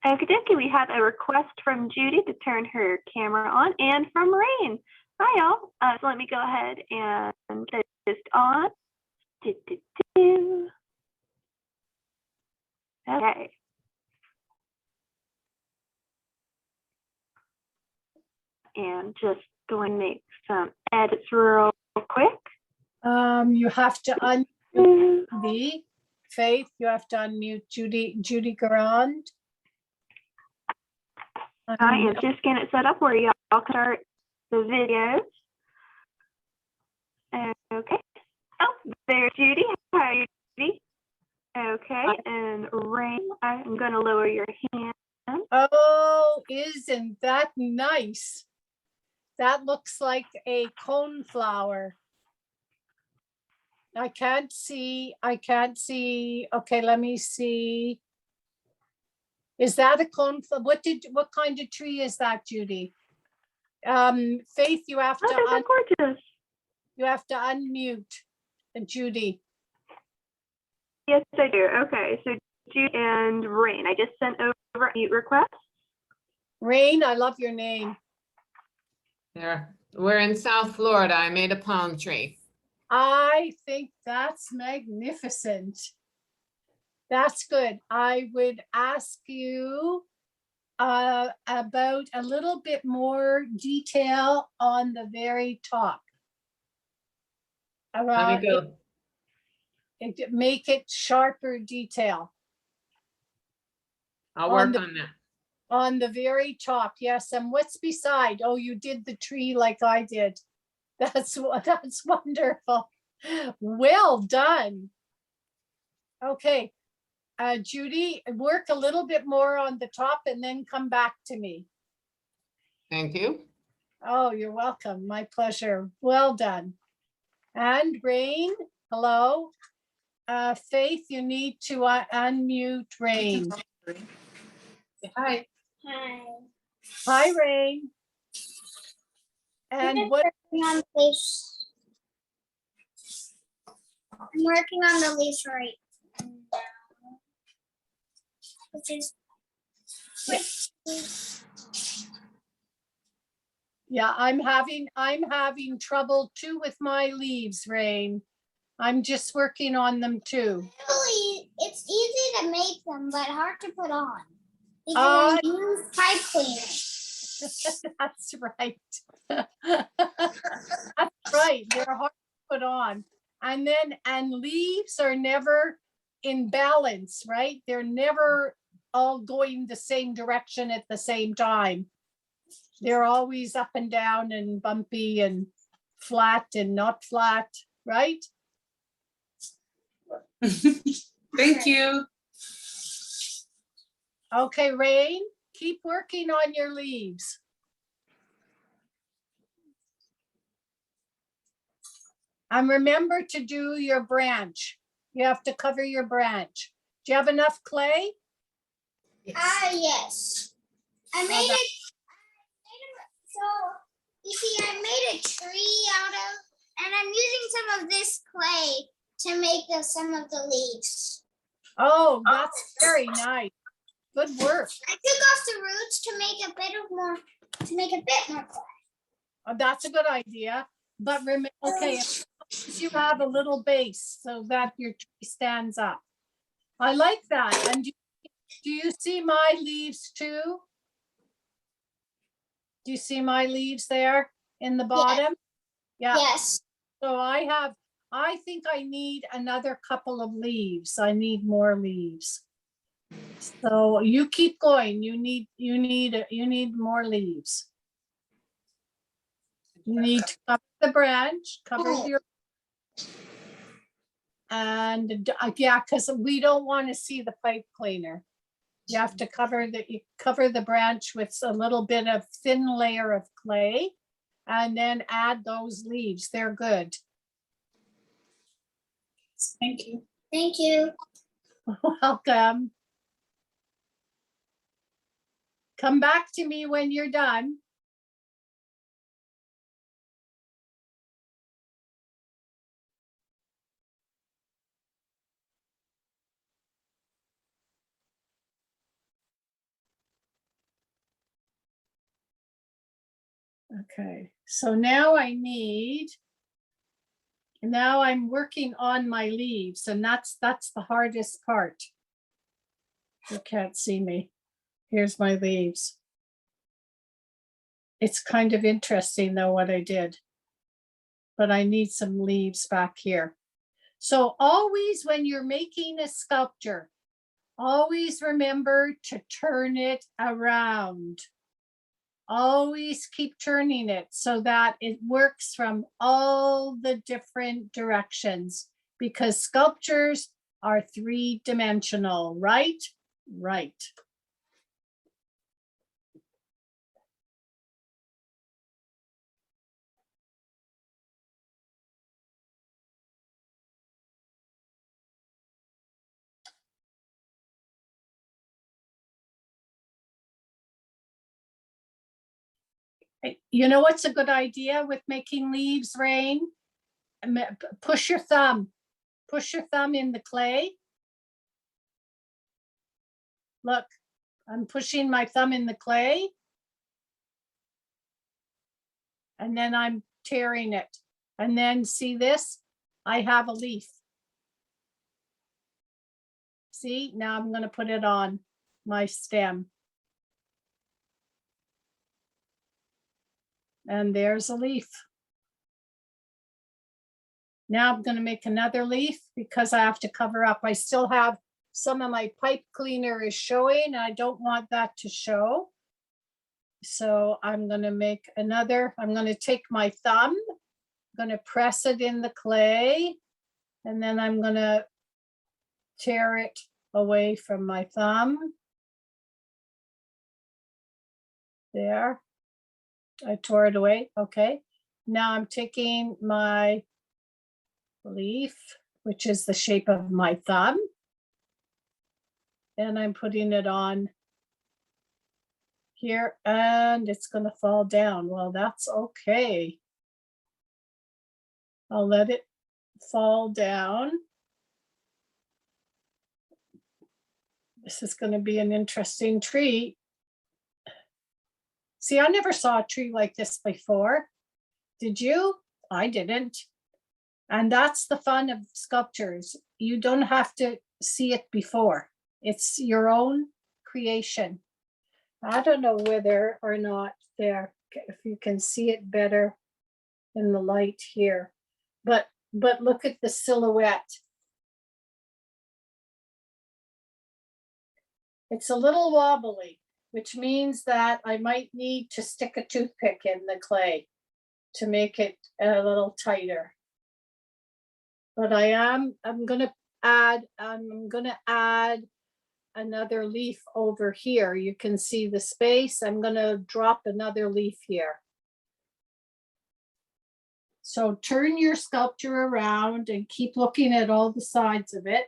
Okay, we have a request from Judy to turn her camera on, and from Rain. Hi, y'all. So let me go ahead and on. Do, do, do. Okay. And just going to make some edits real quick. You have to unmute the Faith. You have to unmute Judy Garand. I am just getting it set up where y'all can start the videos. Okay. Oh, there's Judy. Hi, Judy. Okay, and Rain, I'm going to lower your hand. Oh, isn't that nice? That looks like a coneflower. I can't see. Okay, let me see. Is that a coneflower? What kind of tree is that, Judy? Faith, you have to Oh, those are gorgeous. you have to unmute Judy. Yes, I do. Okay, so Judy and Rain, I just sent over a mute request. Rain, I love your name. There, we're in South Florida. I made a palm tree. I think that's magnificent. That's good. I would ask you about a little bit more detail on the very top. Let me go. Make it sharper detail. I'll work on that. On the very top, yes. And what's beside? Oh, you did the tree like I did. That's wonderful. Well done. Okay, Judy, work a little bit more on the top and then come back to me. Thank you. Oh, you're welcome. My pleasure. Well done. And Rain, hello. Faith, you need to unmute Rain. Say hi. Hi. Hi, Rain. And what? I'm working on the leaves right now. Which is Yeah, I'm having trouble too with my leaves, Rain. I'm just working on them too. really, it's easy to make them, but hard to put on. Because I use pipe cleaner. That's right. That's right. They're hard to put on. And leaves are never in balance, right? They're never all going the same direction at the same time. They're always up and down and bumpy and flat and not flat, right? Thank you. Okay, Rain, keep working on your leaves. And remember to do your branch. You have to cover your branch. Do you have enough clay? Yes. I made it. So you see, I made a tree out of, and I'm using some of this clay to make some of the leaves. Oh, that's very nice. Good work. I took off the roots to make a bit more clay. Oh, that's a good idea. But remember, okay, you have a little base so that your tree stands up. I like that. And do you see my leaves too? Do you see my leaves there in the bottom? Yeah. Yes. So I think I need another couple of leaves. I need more leaves. So you keep going. You need more leaves. You need to cover the branch, cover your, and yeah, because we don't want to see the pipe cleaner. You have to cover the branch with a little bit of thin layer of clay, and then add those leaves. They're good. Thank you. Thank you. Welcome. Come back to me when you're done. Okay, so now I need Now I'm working on my leaves, and that's the hardest part. You can't see me. Here's my leaves. It's kind of interesting though what I did, but I need some leaves back here. So always when you're making a sculpture, always remember to turn it around. Always keep turning it so that it works from all the different directions, because sculptures are three-dimensional, right? Right. You know what's a good idea with making leaves rain? Push your thumb. Push your thumb in the clay. Look, I'm pushing my thumb in the clay. And then I'm tearing it. And then see this? I have a leaf. See, now I'm going to put it on my stem. And there's a leaf. Now I'm going to make another leaf because I have to cover up. I still have some of my pipe cleaner is showing. I don't want that to show. So I'm going to make another. I'm going to take my thumb, I'm going to press it in the clay, and then I'm going to tear it away from my thumb. There. I tore it away. Okay. Now I'm taking my leaf, which is the shape of my thumb, and I'm putting it on here, and it's going to fall down. Well, that's okay. I'll let it fall down. This is going to be an interesting tree. See, I never saw a tree like this before. Did you? I didn't. And that's the fun of sculptures. You don't have to see it before. It's your own creation. I don't know whether or not there, if you can see it better in the light here, but look at the silhouette. It's a little wobbly, which means that I might need to stick a toothpick in the clay to make it a little tighter. But I'm gonna add another leaf over here. You can see the space. I'm gonna drop another leaf here. So turn your sculpture around and keep looking at all the sides of it.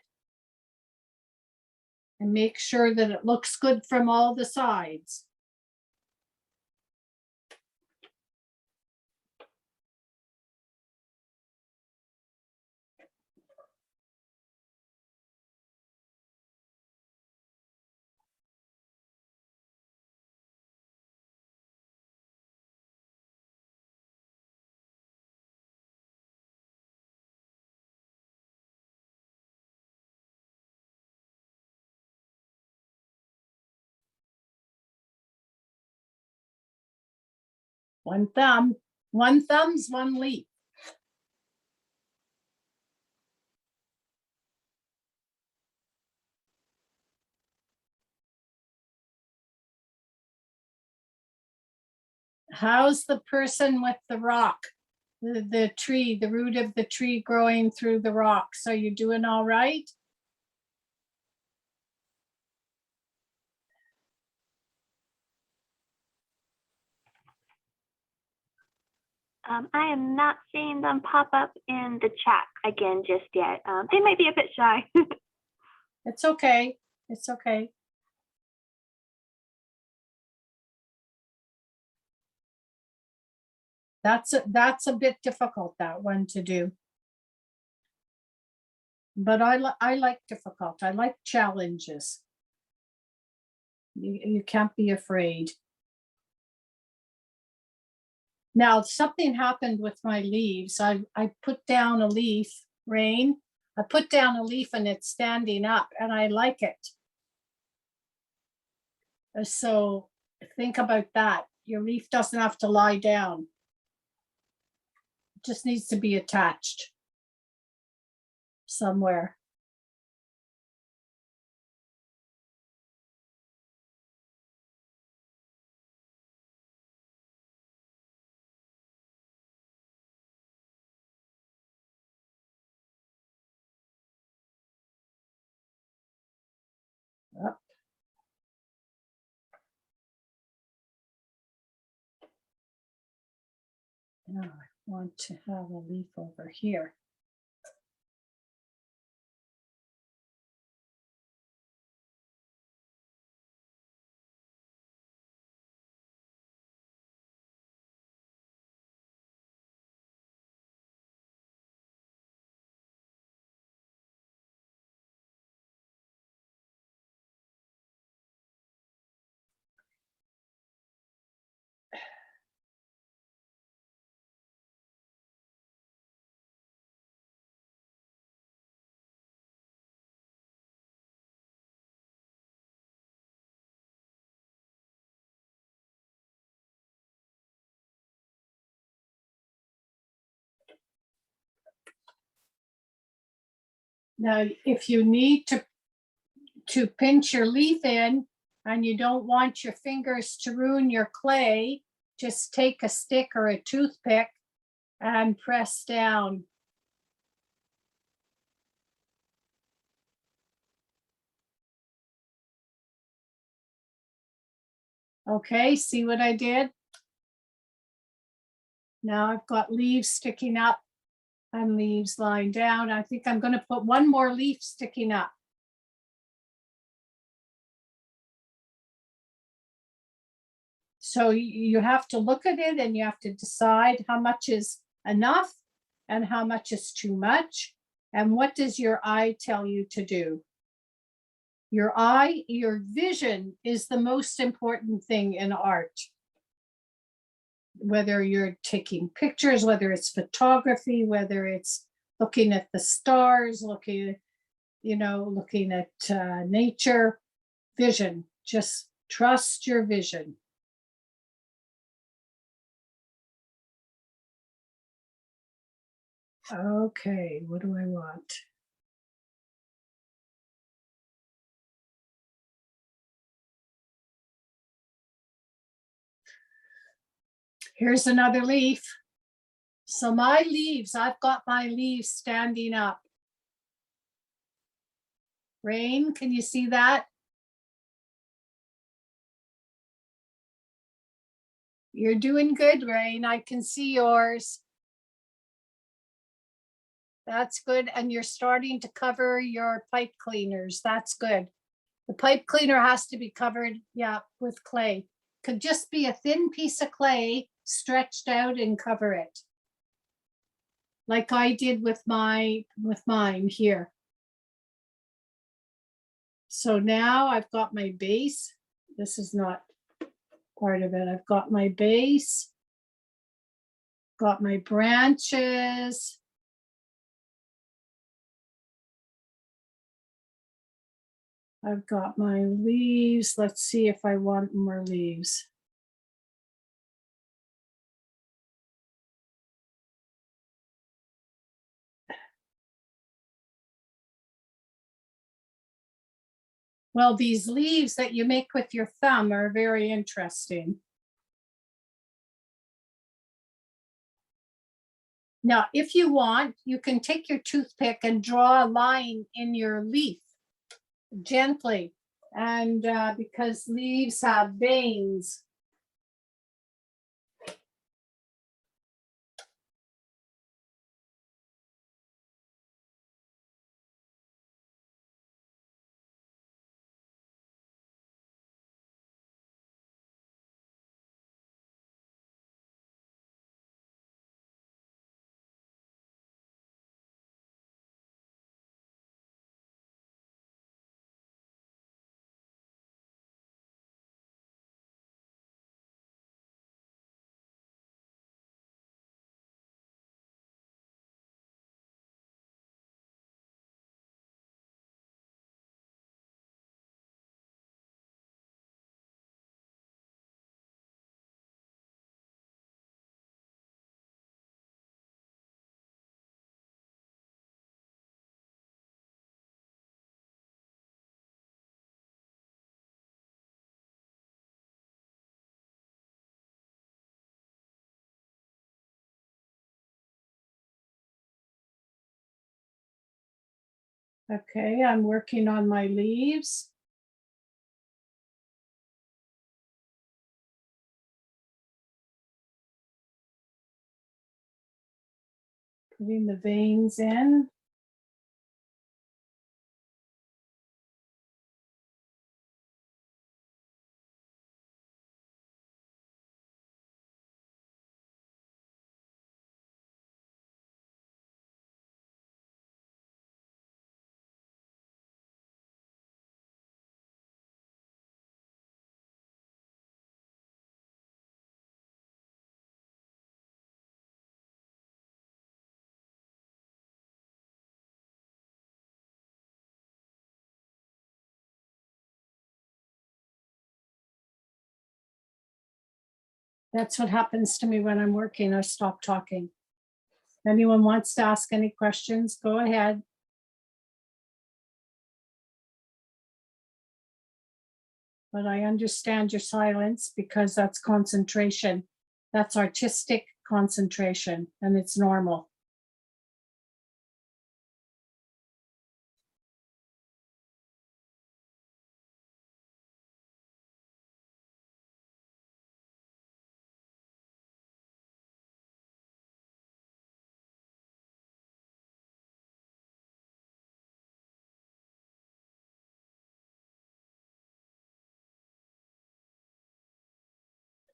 And make sure that it looks good from all the sides. One thumb's one leaf. How's the person with the rock? The tree, the root of the tree growing through the rocks. Are you doing all right? I am not seeing them pop up in the chat again just yet. They might be a bit shy. It's okay. It's okay. That's a bit difficult, that one to do. But I like difficult. I like challenges. You can't be afraid. Now, something happened with my leaves. I put down a leaf, Rain. I put down a leaf and it's standing up and I like it. So think about that. Your leaf doesn't have to lie down. It just needs to be attached somewhere. Up. Now I want to have a leaf over here. Now, if you need to pinch your leaf in and you don't want your fingers to ruin your clay, just take a stick or a toothpick and press down. Okay, see what I did? Now I've got leaves sticking up and leaves lying down. I think I'm going to put one more leaf sticking up. So you have to look at it and you have to decide how much is enough and how much is too much. And what does your eye tell you to do? Your eye, your vision is the most important thing in art. Whether you're taking pictures, whether it's photography, whether it's looking at the stars, looking at nature, vision, just trust your vision. Okay, what do I want? Here's another leaf. So my leaves, I've got my leaves standing up. Rain, can you see that? You're doing good, Rain. I can see yours. That's good. And you're starting to cover your pipe cleaners. That's good. The pipe cleaner has to be covered, yeah, with clay. Could just be a thin piece of clay stretched out and cover it. Like I did with mine here. So now I've got my base. This is not part of it. I've got my base, got my branches. I've got my leaves. Let's see if I want more leaves. Well, these leaves that you make with your thumb are very interesting. Now, if you want, you can take your toothpick and draw a line in your leaf gently. And because leaves have veins. Okay, I'm working on my leaves. Putting the veins in. That's what happens to me when I'm working. I stop talking. Anyone wants to ask any questions, go ahead. But I understand your silence because that's concentration. That's artistic concentration, and it's normal.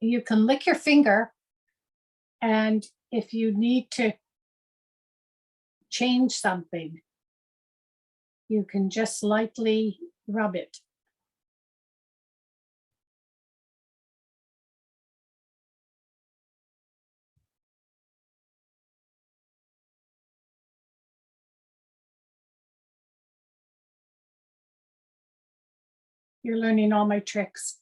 You can lick your finger, and if you need to change something, you can just lightly rub it. You're learning all my tricks.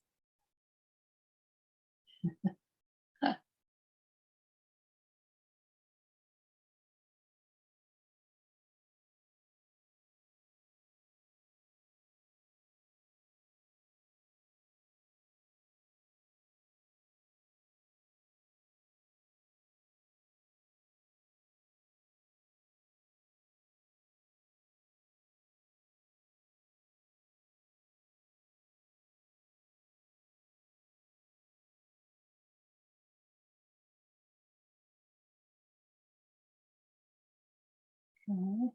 Okay.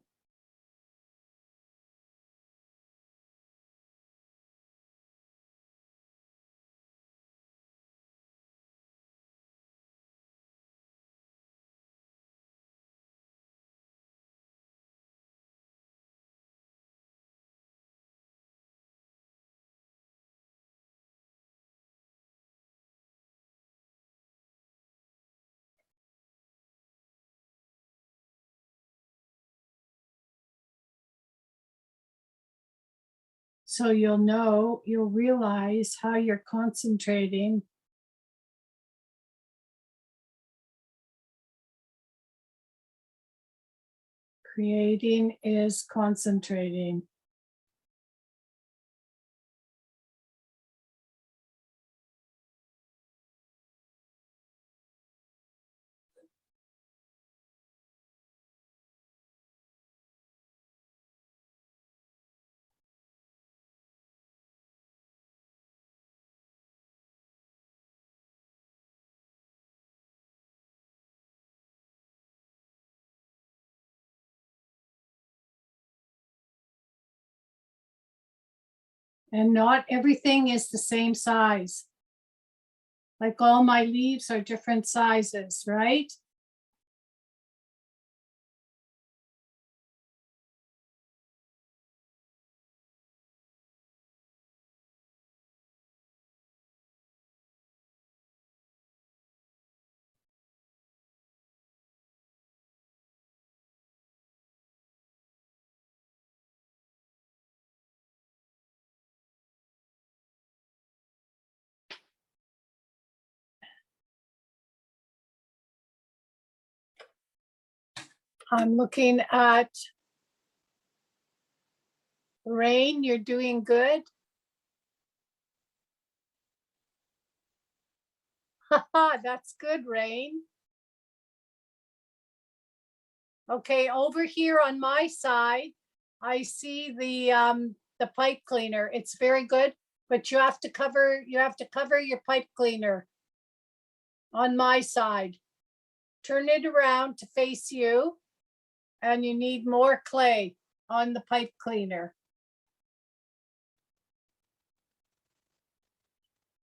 So you'll realize how you're concentrating. Creating is concentrating. And not everything is the same size. Like all my leaves are different sizes, right? I'm looking at Rain, you're doing good. That's good, Rain. Okay, over here on my side, I see the pipe cleaner. It's very good, but you have to cover your pipe cleaner on my side. Turn it around to face you, and you need more clay on the pipe cleaner.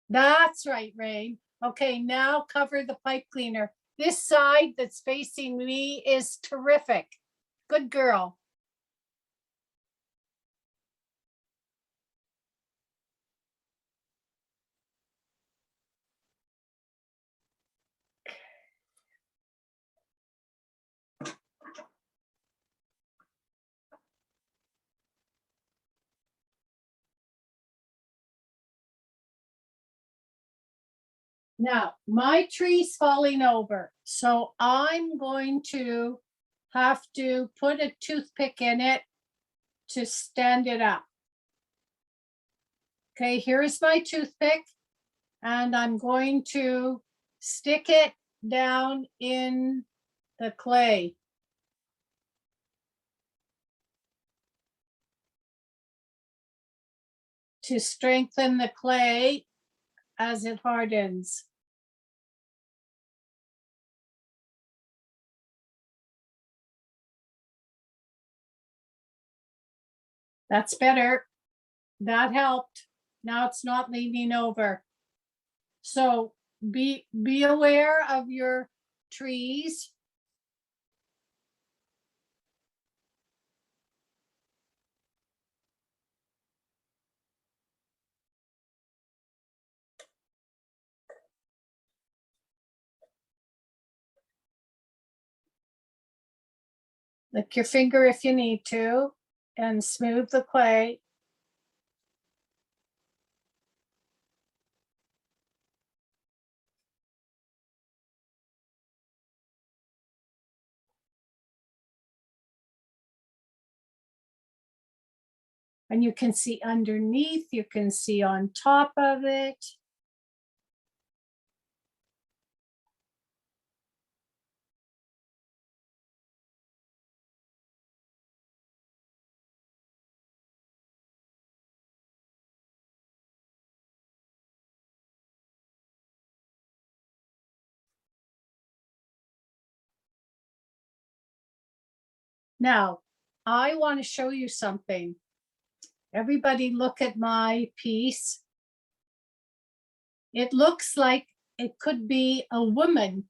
That's right, Rain. Okay, now cover the pipe cleaner. This side that's facing me is terrific. Good girl. Now, my tree's falling over, so I'm going to have to put a toothpick in it to stand it up. Okay, here's my toothpick, and I'm going to stick it down in the clay. To strengthen the clay as it hardens. That's better. That helped. Now it's not leaning over. So be aware of your trees. Lick your finger if you need to, and smooth the clay. And you can see underneath, you can see on top of it. Now, I want to show you something. Everybody look at my piece. It looks like it could be a woman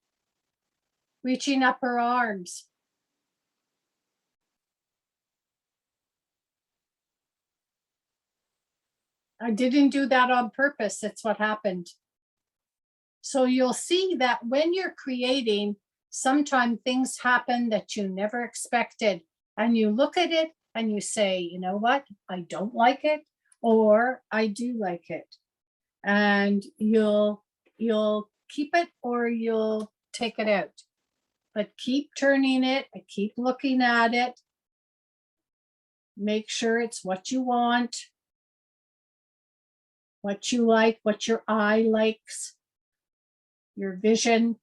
reaching up her arms. I didn't do that on purpose. That's what happened. So you'll see that when you're creating, sometimes things happen that you never expected. And you look at it and you say, you know what, I don't like it, or I do like it. And you'll keep it or you'll take it out. But keep turning it and keep looking at it. Make sure it's what you want, what you like, what your eye likes, your vision.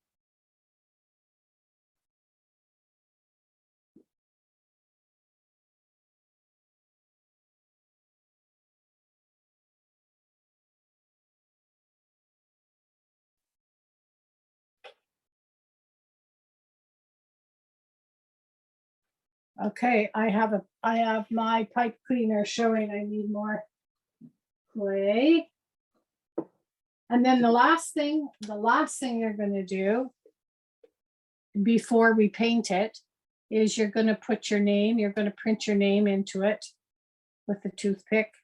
Okay, I have my pipe cleaner showing I need more clay. And then the last thing you're gonna do before we paint it is you're gonna put your name, you're gonna print your name into it with the toothpick.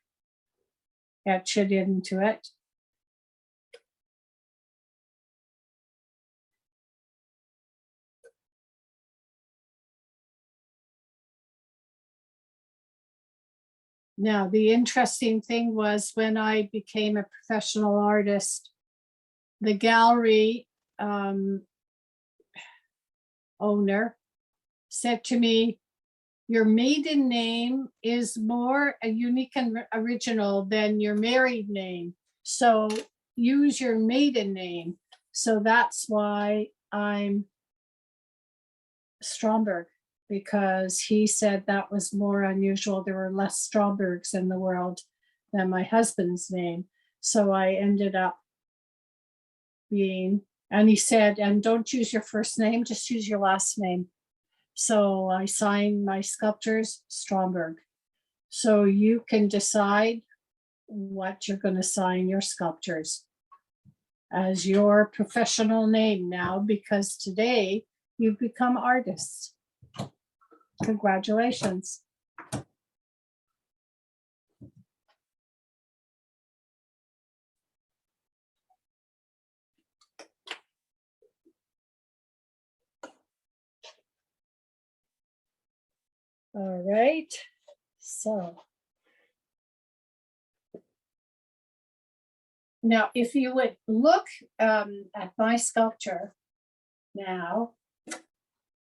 Etch it into it. Now, the interesting thing was when I became a professional artist, the gallery owner said to me, your maiden name is more unique and original than your married name. So use your maiden name. So that's why I'm Stromberg. because he said that was more unusual. There were less Strombergs in the world than my husband's name. So I ended up being, and he said, and don't use your first name, just use your last name. So I signed my sculptures Stromberg. So you can decide what you're going to sign your sculptures as your professional name now, because today you've become artists. Congratulations. All right, so. Now, if you would look at my sculpture now,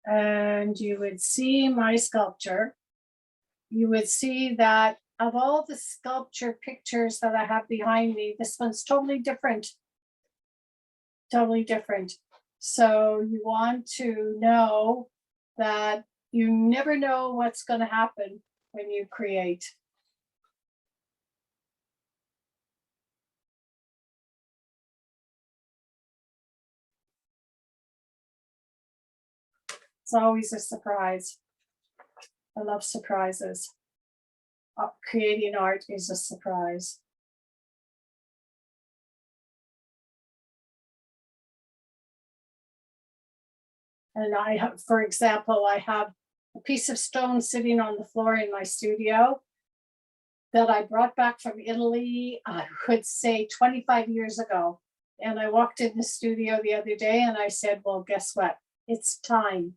and you would see my sculpture, you would see that of all the sculpture pictures that I have behind me, this one's totally different. Totally different. So you want to know that you never know what's going to happen when you create. It's always a surprise. I love surprises. Creating art is a surprise. And I have, for example, I have a piece of stone sitting on the floor in my studio that I brought back from Italy, I would say 25 years ago. And I walked in the studio the other day and I said, well, guess what? It's time.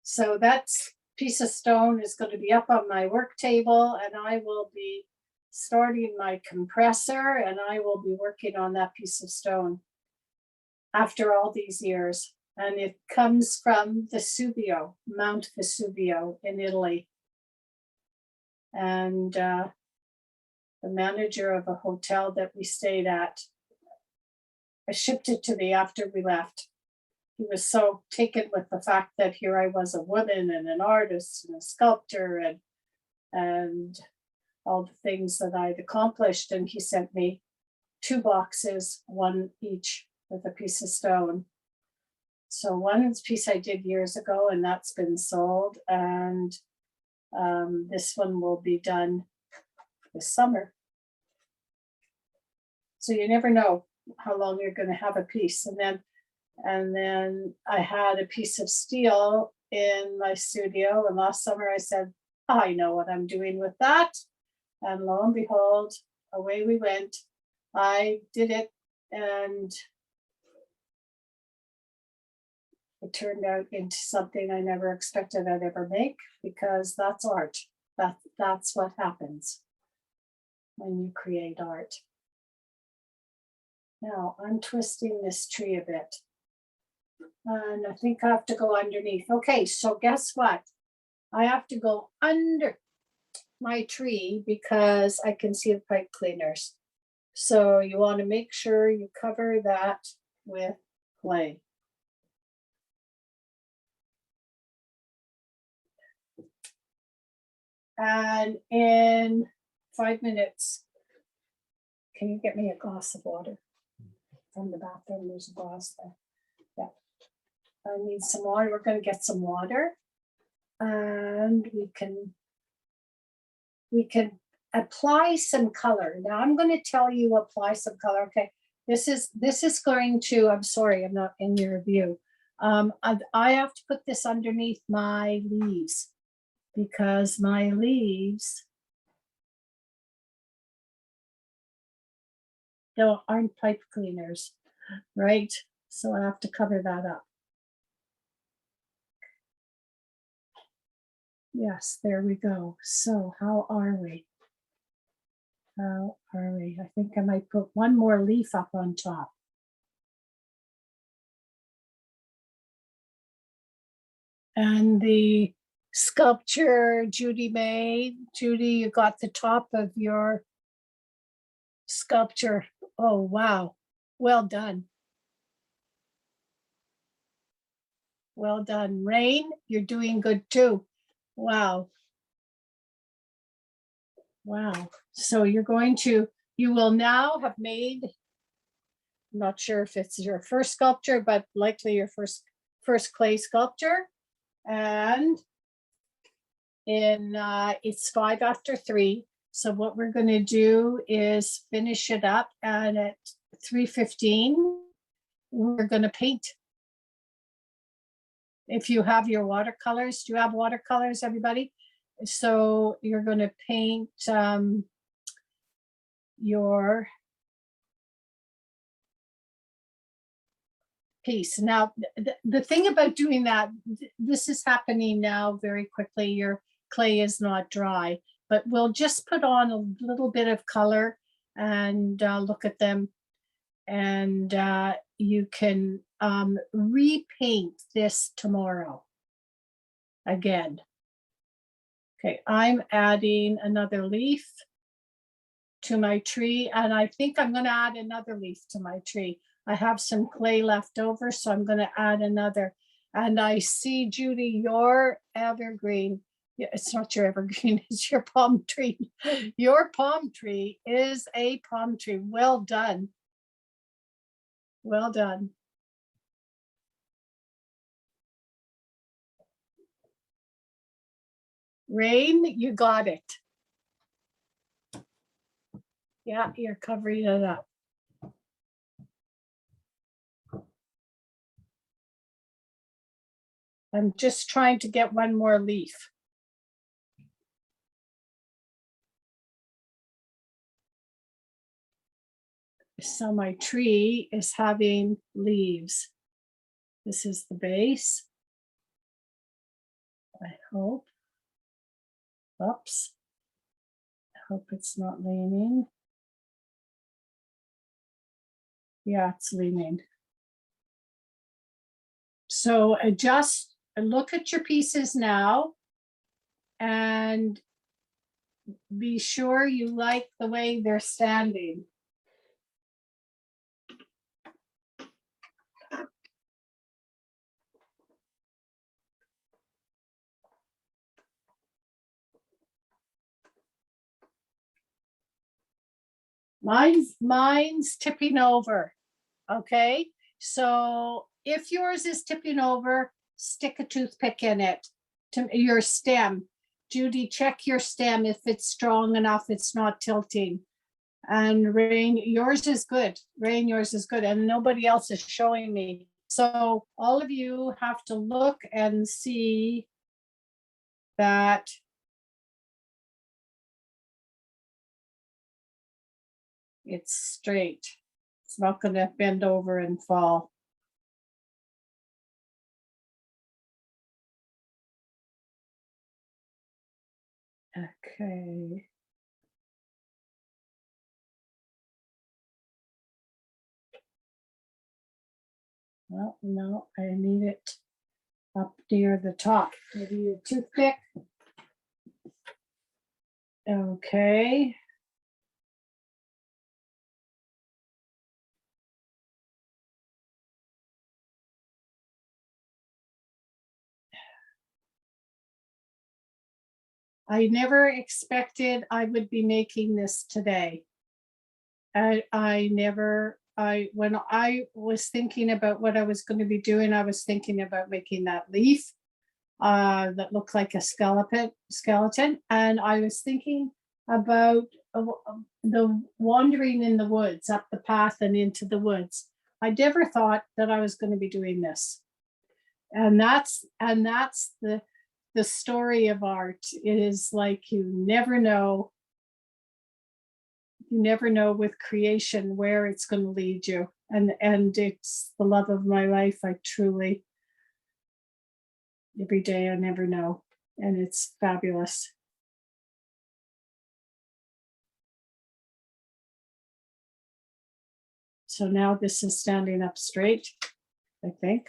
So that piece of stone is going to be up on my work table, and I will be starting my compressor and I will be working on that piece of stone after all these years. And it comes from Vesuvio, Mount Vesuvio in Italy. And the manager of a hotel that we stayed at shipped it to me after we left. He was so taken with the fact that here I was, a woman and an artist and a sculptor and all the things that I'd accomplished. And he sent me 2 boxes, one each with a piece of stone. So one piece I did years ago, and that's been sold. And this one will be done this summer. So you never know how long you're going to have a piece. And then I had a piece of steel in my studio, and last summer I said, I know what I'm doing with that. And lo and behold, away we went. I did it, and it turned out into something I never expected I'd ever make, because that's art. That's what happens when you create art. Now I'm twisting this tree a bit. And I think I have to go underneath. Okay, so guess what? I have to go under my tree because I can see the pipe cleaners. So you want to make sure you cover that with clay. And in 5 minutes, can you get me a glass of water from the bathroom? There's a glass there. Yeah. I need some water. We're going to get some water, and we can apply some color. Now I'm going to tell you apply some color. Okay, this is going to, I'm sorry, I'm not in your view. I have to put this underneath my leaves because my leaves aren't pipe cleaners, right? So I have to cover that up. Yes, there we go. So how are we? How are we? I think I might put one more leaf up on top. And the sculpture Judy made. Judy, you got the top of your sculpture. Oh, wow. Well done. Well done. Rain, you're doing good too. Wow. Wow. So you're going to, you will now have made, I'm not sure if it's your first sculpture, but likely your first clay sculpture. And it's 3:05. So what we're going to do is finish it up, and at 3:15, we're going to paint. If you have your watercolors, do you have watercolors, everybody? So you're going to paint your piece. Now, the thing about doing that, this is happening now very quickly. Your clay is not dry, but we'll just put on a little bit of color and look at them. And you can repaint this tomorrow again. Okay, I'm adding another leaf to my tree, and I think I'm going to add another leaf to my tree. I have some clay left over, so I'm going to add another. And I see, Judy, your evergreen. Yeah, it's not your evergreen, it's your palm tree. Your palm tree is a palm tree. Well done. Well done. Rain, you got it. Yeah, you're covering it up. I'm just trying to get one more leaf. So my tree is having leaves. This is the base. I hope. Oops. I hope it's not leaning. Yeah, it's leaning. So adjust and look at your pieces now and be sure you like the way they're standing. Mine's tipping over. Okay, so if yours is tipping over, stick a toothpick in it to your stem. Judy, check your stem if it's strong enough, it's not tilting. And Rain, yours is good. Rain, yours is good, and nobody else is showing me. So all of you have to look and see that it's straight. It's not going to bend over and fall. Okay. Well, no, I need it up near the top. Maybe a toothpick. Okay. I never expected I would be making this today. When I was thinking about what I was going to be doing, I was thinking about making that leaf that looked like a skeleton. And I was thinking about the wandering in the woods, up the path and into the woods. I never thought that I was going to be doing this. And that's the story of art. It is like you never know with creation where it's going to lead you. And it's the love of my life. I truly, every day I never know. And it's fabulous. So now this is standing up straight, I think.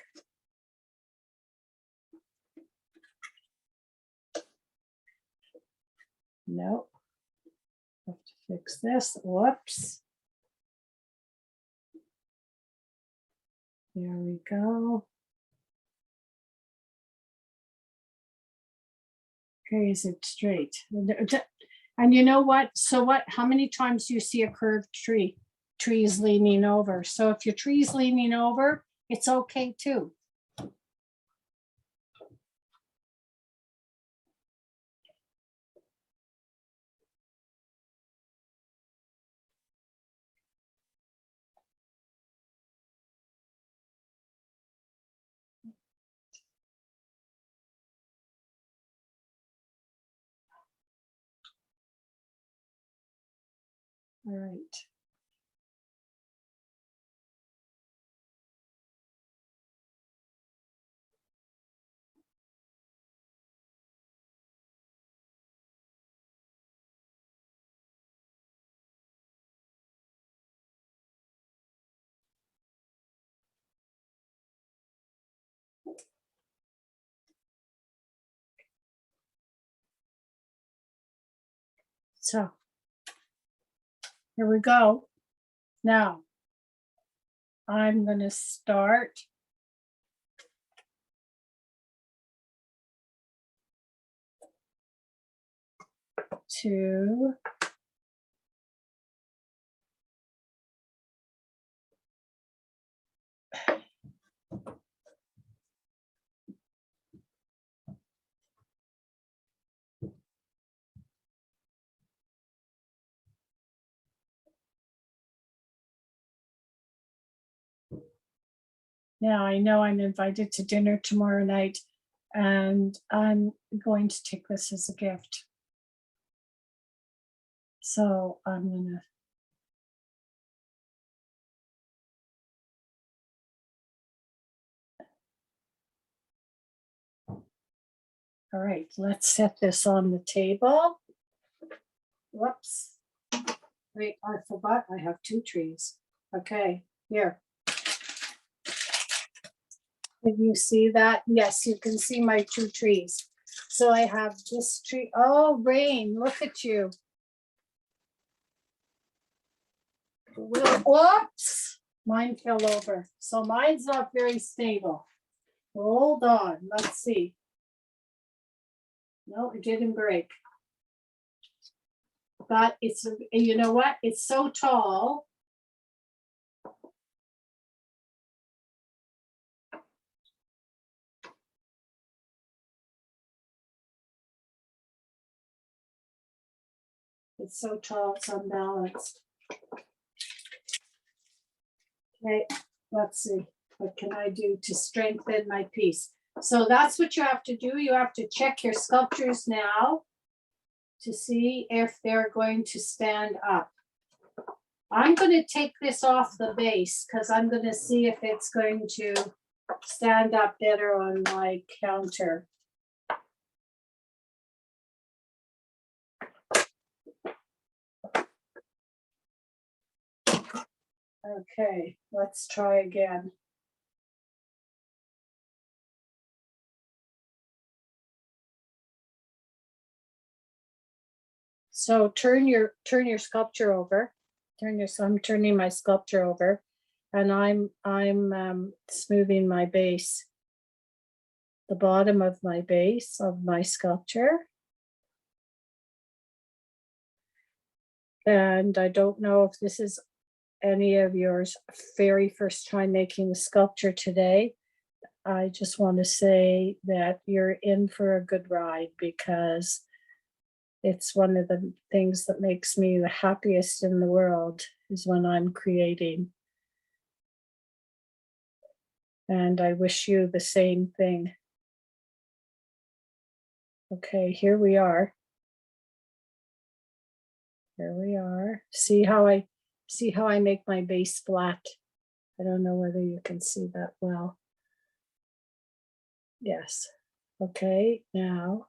No. Have to fix this. Whoops. There we go. Okay, is it straight? And you know what? So what, how many times do you see a curved tree? Trees leaning over. So if your tree's leaning over, it's okay too. All right. So here we go. Now I'm going to start to now I know I'm invited to dinner tomorrow night, and I'm going to take this as a gift. So I'm gonna. All right, let's set this on the table. Whoops. Wait, I forgot I have 2 trees. Okay, here. Can you see that? Yes, you can see my 2 trees. So I have this tree. Oh, rain, look at you. Whoops, mine fell over. So mine's not very stable. Hold on, let's see. No, it didn't break. But it's, you know what? It's so tall. It's so tall, it's unbalanced. Okay, let's see. What can I do to strengthen my piece? So that's what you have to do. You have to check your sculptures now to see if they're going to stand up. I'm going to take this off the base because I'm going to see if it's going to stand up better on my counter. Okay, let's try again. So turn your sculpture over. I'm turning my sculpture over, and I'm smoothing my base, the bottom of my base of my sculpture. And I don't know if this is any of yours very first time making the sculpture today. I just want to say that you're in for a good ride, because it's one of the things that makes me the happiest in the world is when I'm creating. And I wish you the same thing. Okay, here we are. Here we are. See how I make my base flat. I don't know whether you can see that well. Yes. Okay, now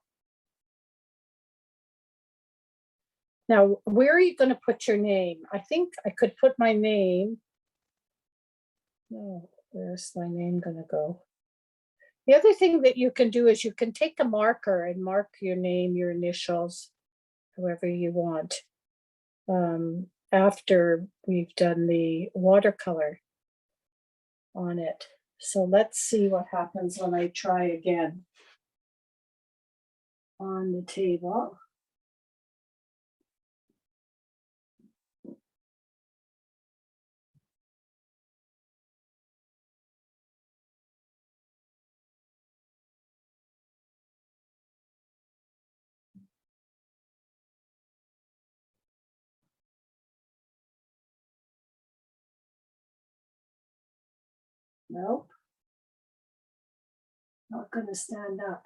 where are you going to put your name? I think I could put my name. No, where's my name going to go? The other thing that you can do is you can take a marker and mark your name, your initials, however you want, after we've done the watercolor on it. So let's see what happens when I try again. on the table. Nope. Not going to stand up.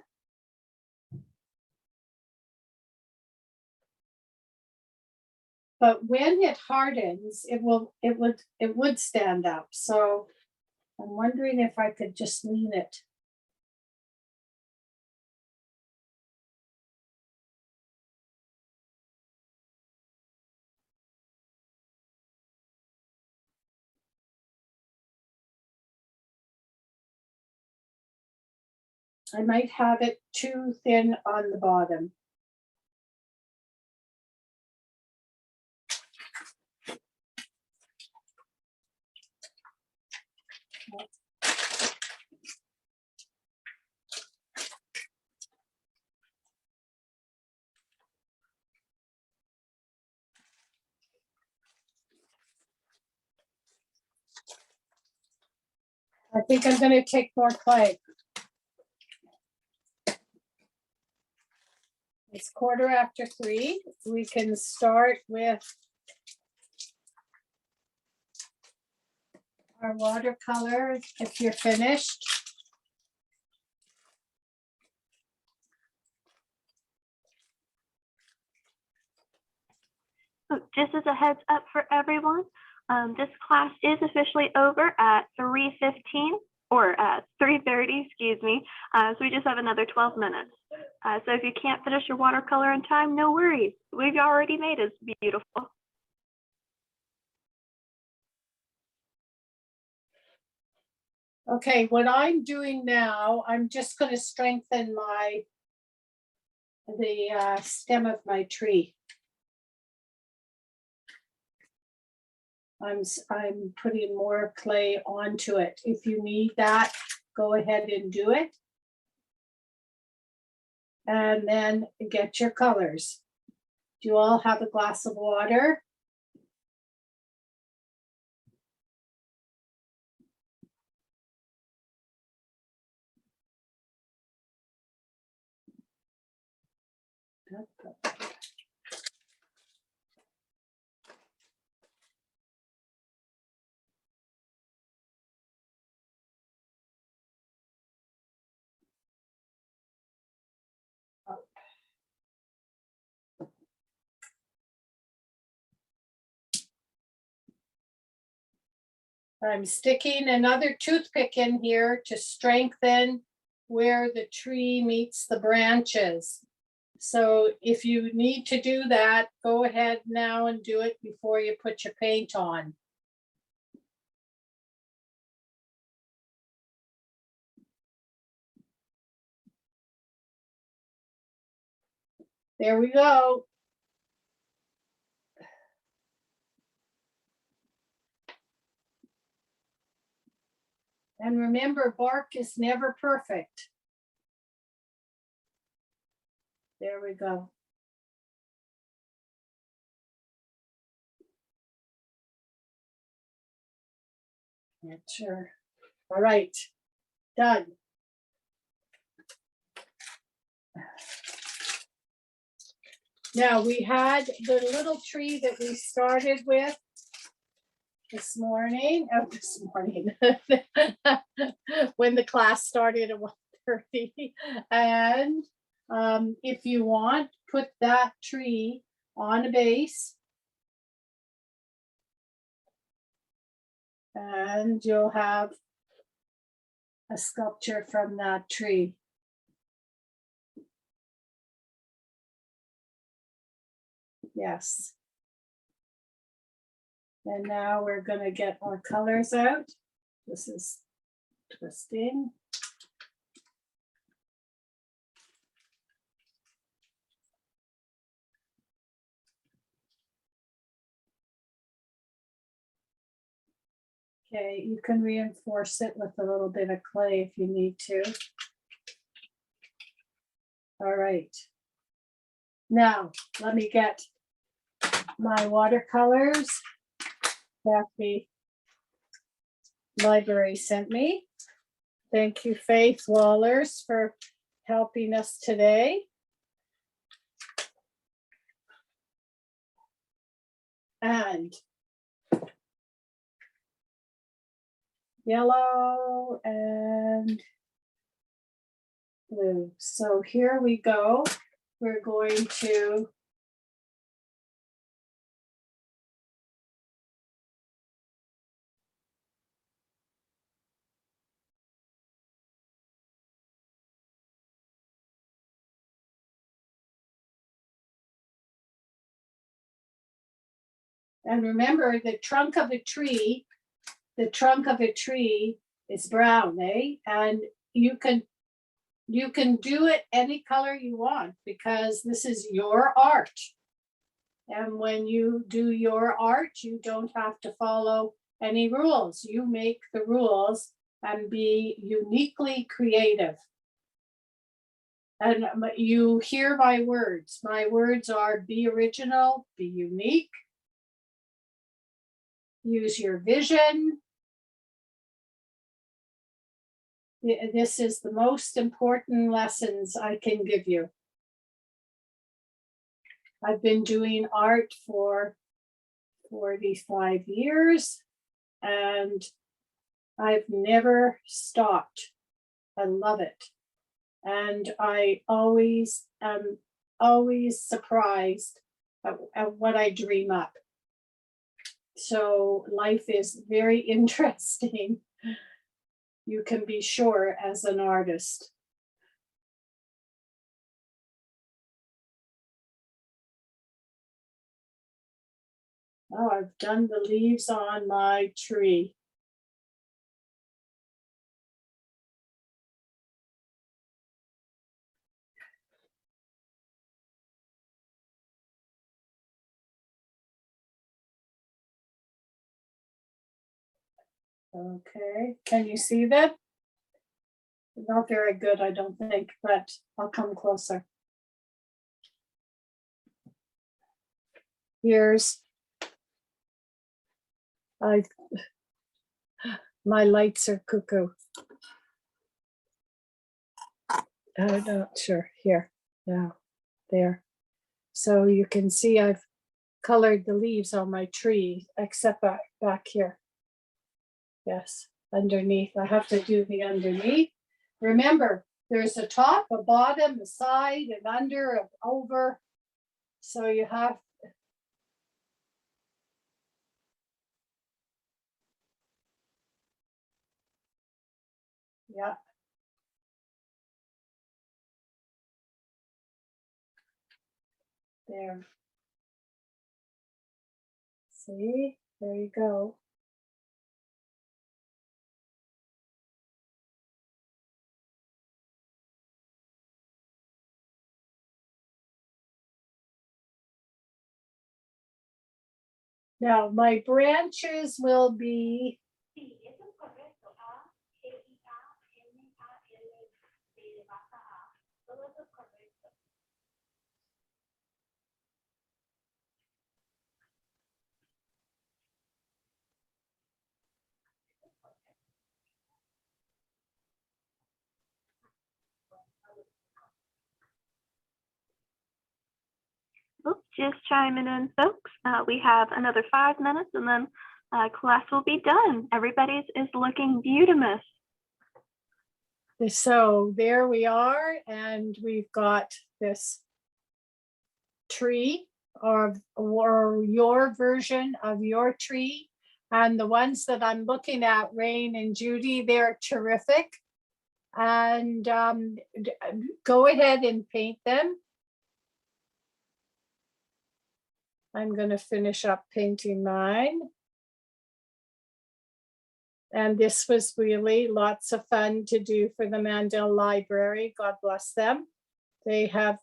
But when it hardens, it would stand up. So I'm wondering if I could just lean it. I might have it too thin on the bottom. I think I'm going to take more clay. It's 3:15. We can start with our watercolor if you're finished. Just as a heads up for everyone, this class is officially over at 3:15 or 3:30, excuse me. So we just have another 12 minutes. So if you can't finish your watercolor in time, no worries. We've already made it beautiful. Okay, what I'm doing now, I'm just going to strengthen the stem of my tree. I'm putting more clay onto it. If you need that, go ahead and do it. And then get your colors. Do you all have a glass of water? I'm sticking another toothpick in here to strengthen where the tree meets the branches. So if you need to do that, go ahead now and do it before you put your paint on. There we go. And remember, bark is never perfect. There we go. Not sure. All right, done. Now we had the little tree that we started with this morning, when the class started at 1:30. And if you want, put that tree on a base. And you'll have a sculpture from that tree. Yes. And now we're going to get our colors out. This is twisting. Okay, you can reinforce it with a little bit of clay if you need to. All right, Now, let me get my watercolors that the library sent me. Thank you, Faith Wallers, for helping us today. And yellow and blue. So here we go. We're going to and remember the trunk of a tree is brown, eh? And you can do it any color you want because this is your art. And when you do your art, you don't have to follow any rules. You make the rules and be uniquely creative. And you hear my words. My words are be original, be unique, use your vision. This is the most important lessons I can give you. I've been doing art for 45 years and I've never stopped. I love it. And I always am surprised at what I dream up. So life is very interesting. You can be sure as an artist. Oh, I've done the leaves on my tree. Okay, can you see that? Not very good, I don't think, but I'll come closer. Here's my lights are cuckoo. I'm not sure. Here, now, there. So you can see I've colored the leaves on my tree, except back here. Yes, underneath. I have to do the underneath. Remember, there's a top, a bottom, a side, and under, and over. So you have. Yeah. There. See, there you go. Now my branches will be Oops, just chiming in, folks. We have another 5 minutes and then class will be done. Everybody's is looking beautimous. so there we are, and we've got this tree or your version of your tree. And the ones that I'm looking at, Rain and Judy, they're terrific. And go ahead and paint them. I'm going to finish up painting mine. And this was really lots of fun to do for the Mandel Library. God bless them. They have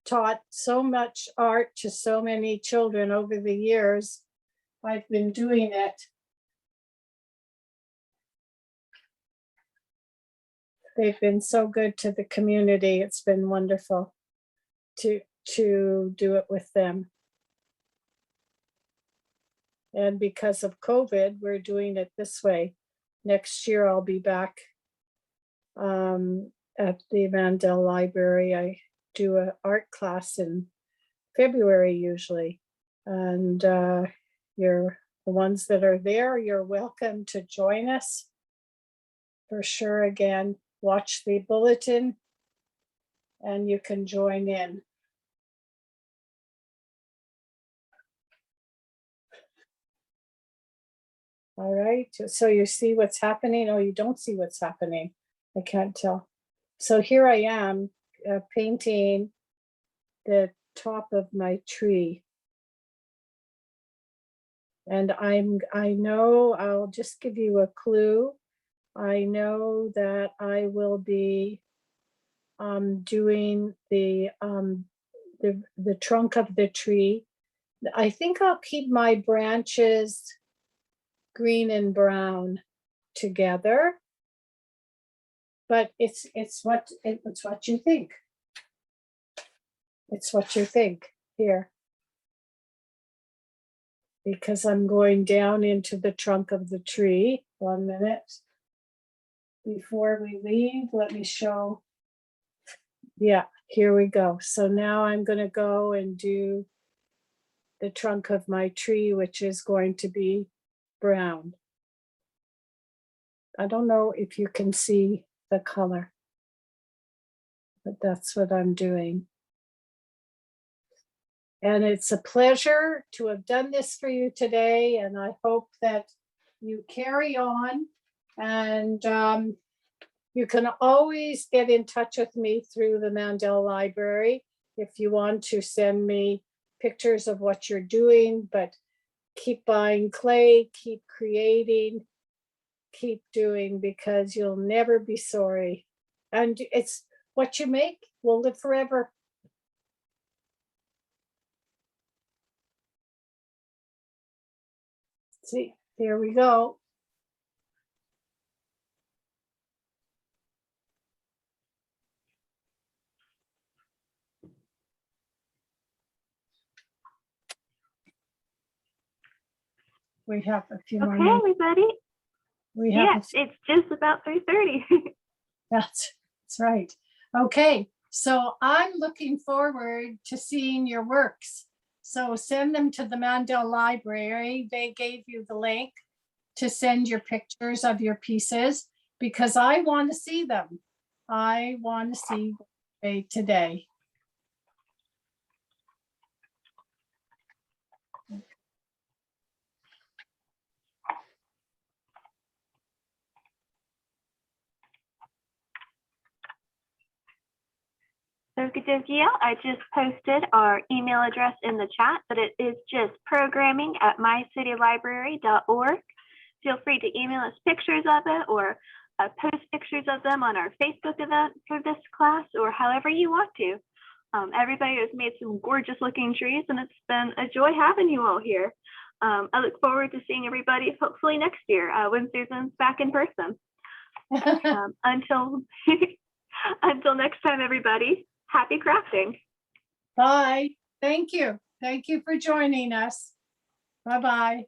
taught so much art to so many children over the years. I've been doing it. They've been so good to the community. It's been wonderful to to do it with them. And because of COVID, we're doing it this way. Next year, I'll be back at the Mandel Library. I do an art class in February usually. And you're the ones that are there, you're welcome to join us. For sure, again, watch the bulletin and you can join in. All right, so you see what's happening? Oh, you don't see what's happening. I can't tell. So here I am painting the top of my tree. And I know, I'll just give you a clue. I know that I will be doing the trunk of the tree. I think I'll keep my branches green and brown together, but it's what you think. It's what you think here, because I'm going down into the trunk of the tree. 1 minute before we leave, let me show. Yeah, here we go. So now I'm going to go and do the trunk of my tree, which is going to be brown. I don't know if you can see the color, but that's what I'm doing. And it's a pleasure to have done this for you today. And I hope that you carry on, and you can always get in touch with me through the Mandel Library if you want to send me pictures of what you're doing, but keep buying clay, keep creating, keep doing, because you'll never be sorry. And it's what you make will live forever. See, there we go. We have a few more Okay, minutes. everybody. We have Yes, it's just about 3:30. That's right. Okay, so I'm looking forward to seeing your works. So send them to the Mandel Library. They gave you the link to send your pictures of your pieces, because I want to see them. I want to see what they made today. Okie dokie, yeah, I just posted our email address in the chat, but it is just programming@mycitylibrary.org. Feel free to email us pictures of it, or post pictures of them on our Facebook event for this class, or however you want to. Everybody has made some gorgeous looking trees, and it's been a joy having you all here. I look forward to seeing everybody hopefully next year when Susan's back in person. Until next time, everybody, happy crafting. Bye. Thank you. Thank you for joining us. Bye-bye.